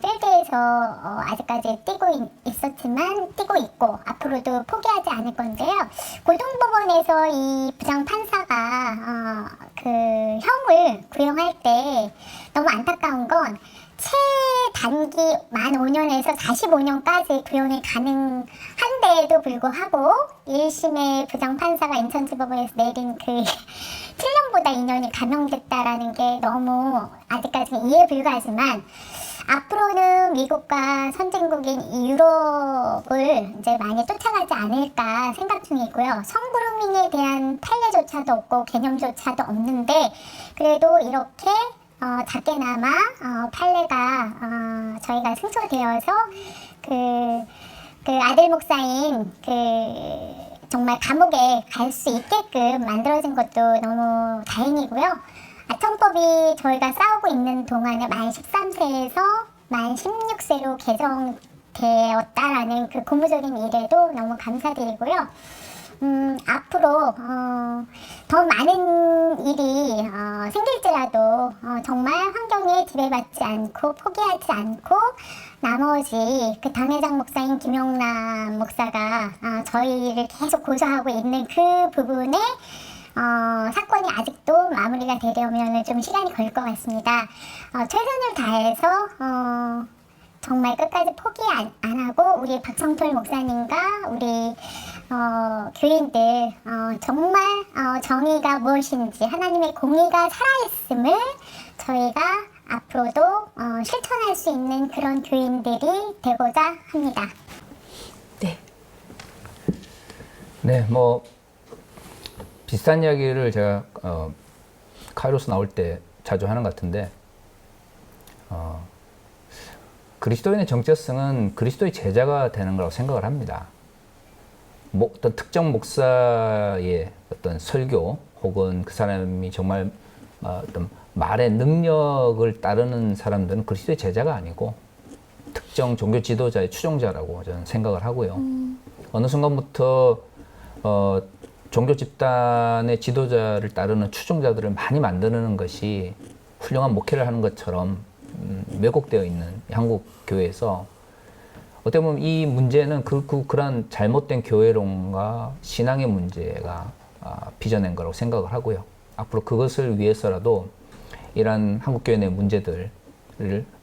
필드에서 아직까지 있었지만 뛰고 있고 앞으로도 포기하지 않을 건데요. 고등법원에서 이 부장 판사가 그 형을 구형할 때 너무 안타까운 건 최단기 만 5년에서 45년까지 구형이 가능한데에도 불구하고 1심의 부장판사가 인천지법에서 내린 그 7년보다 2년이 감형됐다라는 게 너무 아직까지는 이해 불가하지만 앞으로는 미국과 선진국인 이 유럽을 이제 많이 쫓아가지 않을까 생각 중이고요. 성그루밍에 대한 판례조차도 없고 개념조차도 없는데 그래도 이렇게 작게나마 판례가 저희가 승소되어서 그 아들 목사인 정말 감옥에 갈 수 있게끔 만들어진 것도 너무 다행이고요. 아청법이 저희가 싸우고 있는 동안에 만 13세에서 만 16세로 개정되었다라는 그 고무적인 일에도 너무 감사드리고요. 앞으로 더 많은 일이 생길지라도 정말 환경에 지배받지 않고 포기하지 않고 나머지 그 당회장 목사인 김용남 목사가 저희를 계속 고소하고 있는 그 부분에 사건이 아직도 마무리가 되려면 좀 시간이 걸릴 것 같습니다. 최선을 다해서 정말 끝까지 포기 안 하고 우리 박성톨 목사님과 우리 교인들 정말 정의가 무엇인지 하나님의 공의가 살아있음을 저희가 앞으로도 실천할 수 있는 그런 교인들이 되고자 합니다. 네. 네, 뭐 비슷한 이야기를 제가 카이로스 나올 때 자주 하는 것 같은데 그리스도인의 정체성은 그리스도의 제자가 되는 거라고 생각을 합니다. 어떤 특정 목사의 어떤 설교 혹은 그 사람이 정말 어떤 말의 능력을 따르는 사람들은 그리스도의 제자가 아니고 특정 종교 지도자의 추종자라고 저는 생각을 하고요. 어느 순간부터 종교 집단의 지도자를 따르는 추종자들을 많이 만드는 것이 훌륭한 목회를 하는 것처럼 왜곡되어 있는 한국 교회에서 어떻게 보면 이 문제는 그런 잘못된 교회론과 신앙의 문제가 빚어낸 거라고 생각을 하고요. 앞으로 그것을 위해서라도 이러한 한국 교회 내 문제들을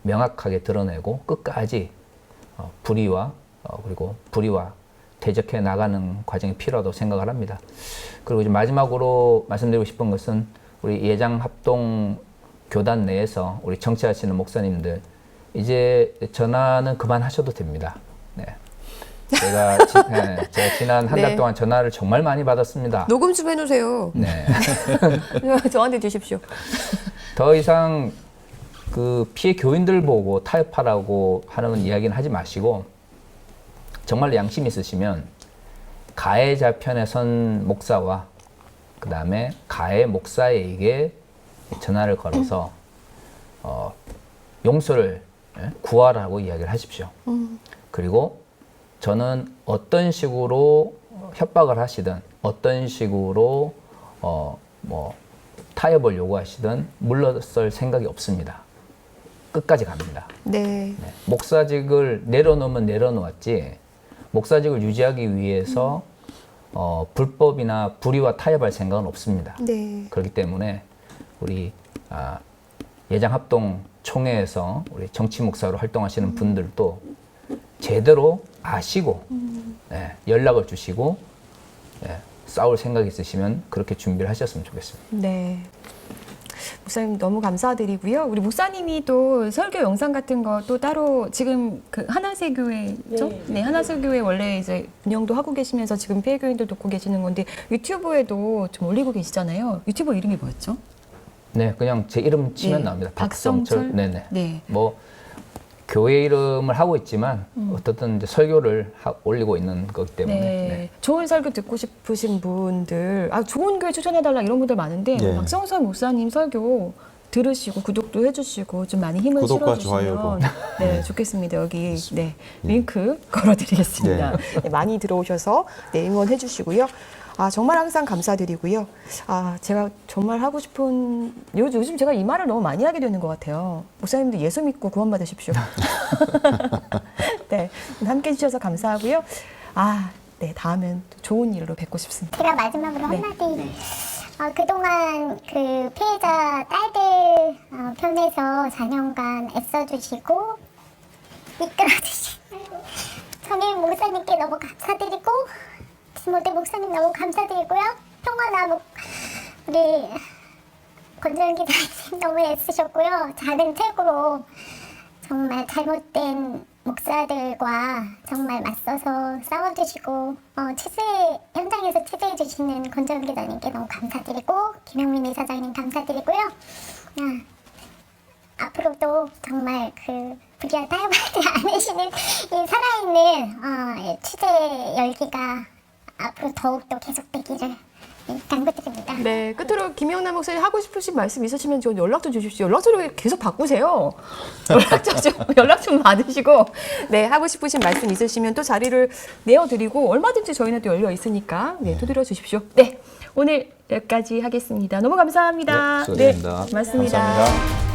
명확하게 드러내고 끝까지 불의와 그리고 불의와 대적해 나가는 과정이 필요하다고 생각을 합니다. 그리고 이제 마지막으로 말씀드리고 싶은 것은 우리 예장 합동 교단 내에서 우리 정치하시는 목사님들 이제 전화는 그만하셔도 됩니다. 네. 제가 지난 한 달 네. 동안 전화를 정말 많이 받았습니다. 녹음 좀 해놓으세요. 네. 저한테 주십시오. 더 이상 그 피해 교인들 보고 타협하라고 하는 이야기는 하지 마시고 정말 양심 있으시면 가해자 편에 선 목사와 그 다음에 가해 목사에게 전화를 걸어서 용서를 구하라고 이야기를 하십시오. 그리고 저는 어떤 식으로 협박을 하시든 어떤 식으로 뭐 타협을 요구하시든 물러설 생각이 없습니다. 끝까지 갑니다. 네. 네. 목사직을 내려놓으면 내려놓았지 목사직을 유지하기 위해서 불법이나 불의와 타협할 생각은 없습니다. 네. 그렇기 때문에 우리 예장합동 총회에서 우리 정치 목사로 활동하시는 분들도 제대로 아시고 네, 연락을 주시고 네, 싸울 생각이 있으시면 그렇게 준비를 하셨으면 좋겠습니다. 네. 목사님 너무 감사드리고요. 우리 목사님이 또 설교 영상 같은 거 또 따로 지금 그 하나세교회죠? 네, 하나세교회 원래 이제 운영도 하고 계시면서 지금 폐교인들 돕고 계시는 건데 유튜브에도 좀 올리고 계시잖아요. 유튜브 이름이 뭐였죠? 네, 그냥 제 이름 치면 네. 나옵니다. 박성철? 네네. 네. 뭐 교회 이름을 하고 있지만 어떻든 이제 설교를 올리고 있는 거기 때문에. 네. 네. 좋은 설교 듣고 싶으신 분들, 좋은 교회 추천해달라 이런 분들 많은데 네. 박성철 목사님 설교 들으시고 구독도 해주시고 좀 많이 힘을 구독과 실어주시면 좋아요도. 네, 좋겠습니다. 여기 네, 링크 걸어드리겠습니다. 네, 많이 들어오셔서 네, 응원해주시고요. 정말 항상 감사드리고요. 제가 정말 하고 싶은 요즘 제가 이 말을 너무 많이 하게 되는 것 같아요. 목사님도 예수 믿고 구원 받으십시오. 네, 함께 해주셔서 감사하고요. 네, 다음엔 또 좋은 일로 뵙고 싶습니다. 제가 마지막으로 네. 한마디. 그동안 그 피해자 딸들 편에서 4년간 애써주시고 이끌어주신 정혜인 목사님께 너무 감사드리고 디모데 목사님 너무 감사드리고요. 평화나 우리 권재현 기자님 너무 애쓰셨고요. 작은 책으로 정말 잘못된 목사들과 정말 맞서서 싸워주시고 취재 현장에서 취재해주시는 권재현 기자님께 너무 감사드리고 김영민 이사장님 감사드리고요. 앞으로도 정말 그 불의와 타협하지 않으시는 이 살아있는 취재 열기가 앞으로 더욱더 계속되기를 당부드립니다. 네, 끝으로 김영남 목사님 하고 싶으신 말씀 있으시면 저 연락 좀 주십시오. 연락처를 계속 바꾸세요. 연락 좀 받으시고, 네, 하고 싶으신 말씀 있으시면 또 자리를 내어드리고 얼마든지 저희는 또 열려 있으니까 네, 두드려 주십시오. 네, 오늘 여기까지 하겠습니다. 너무 감사합니다. 네, 수고하셨습니다. 고맙습니다. 감사합니다.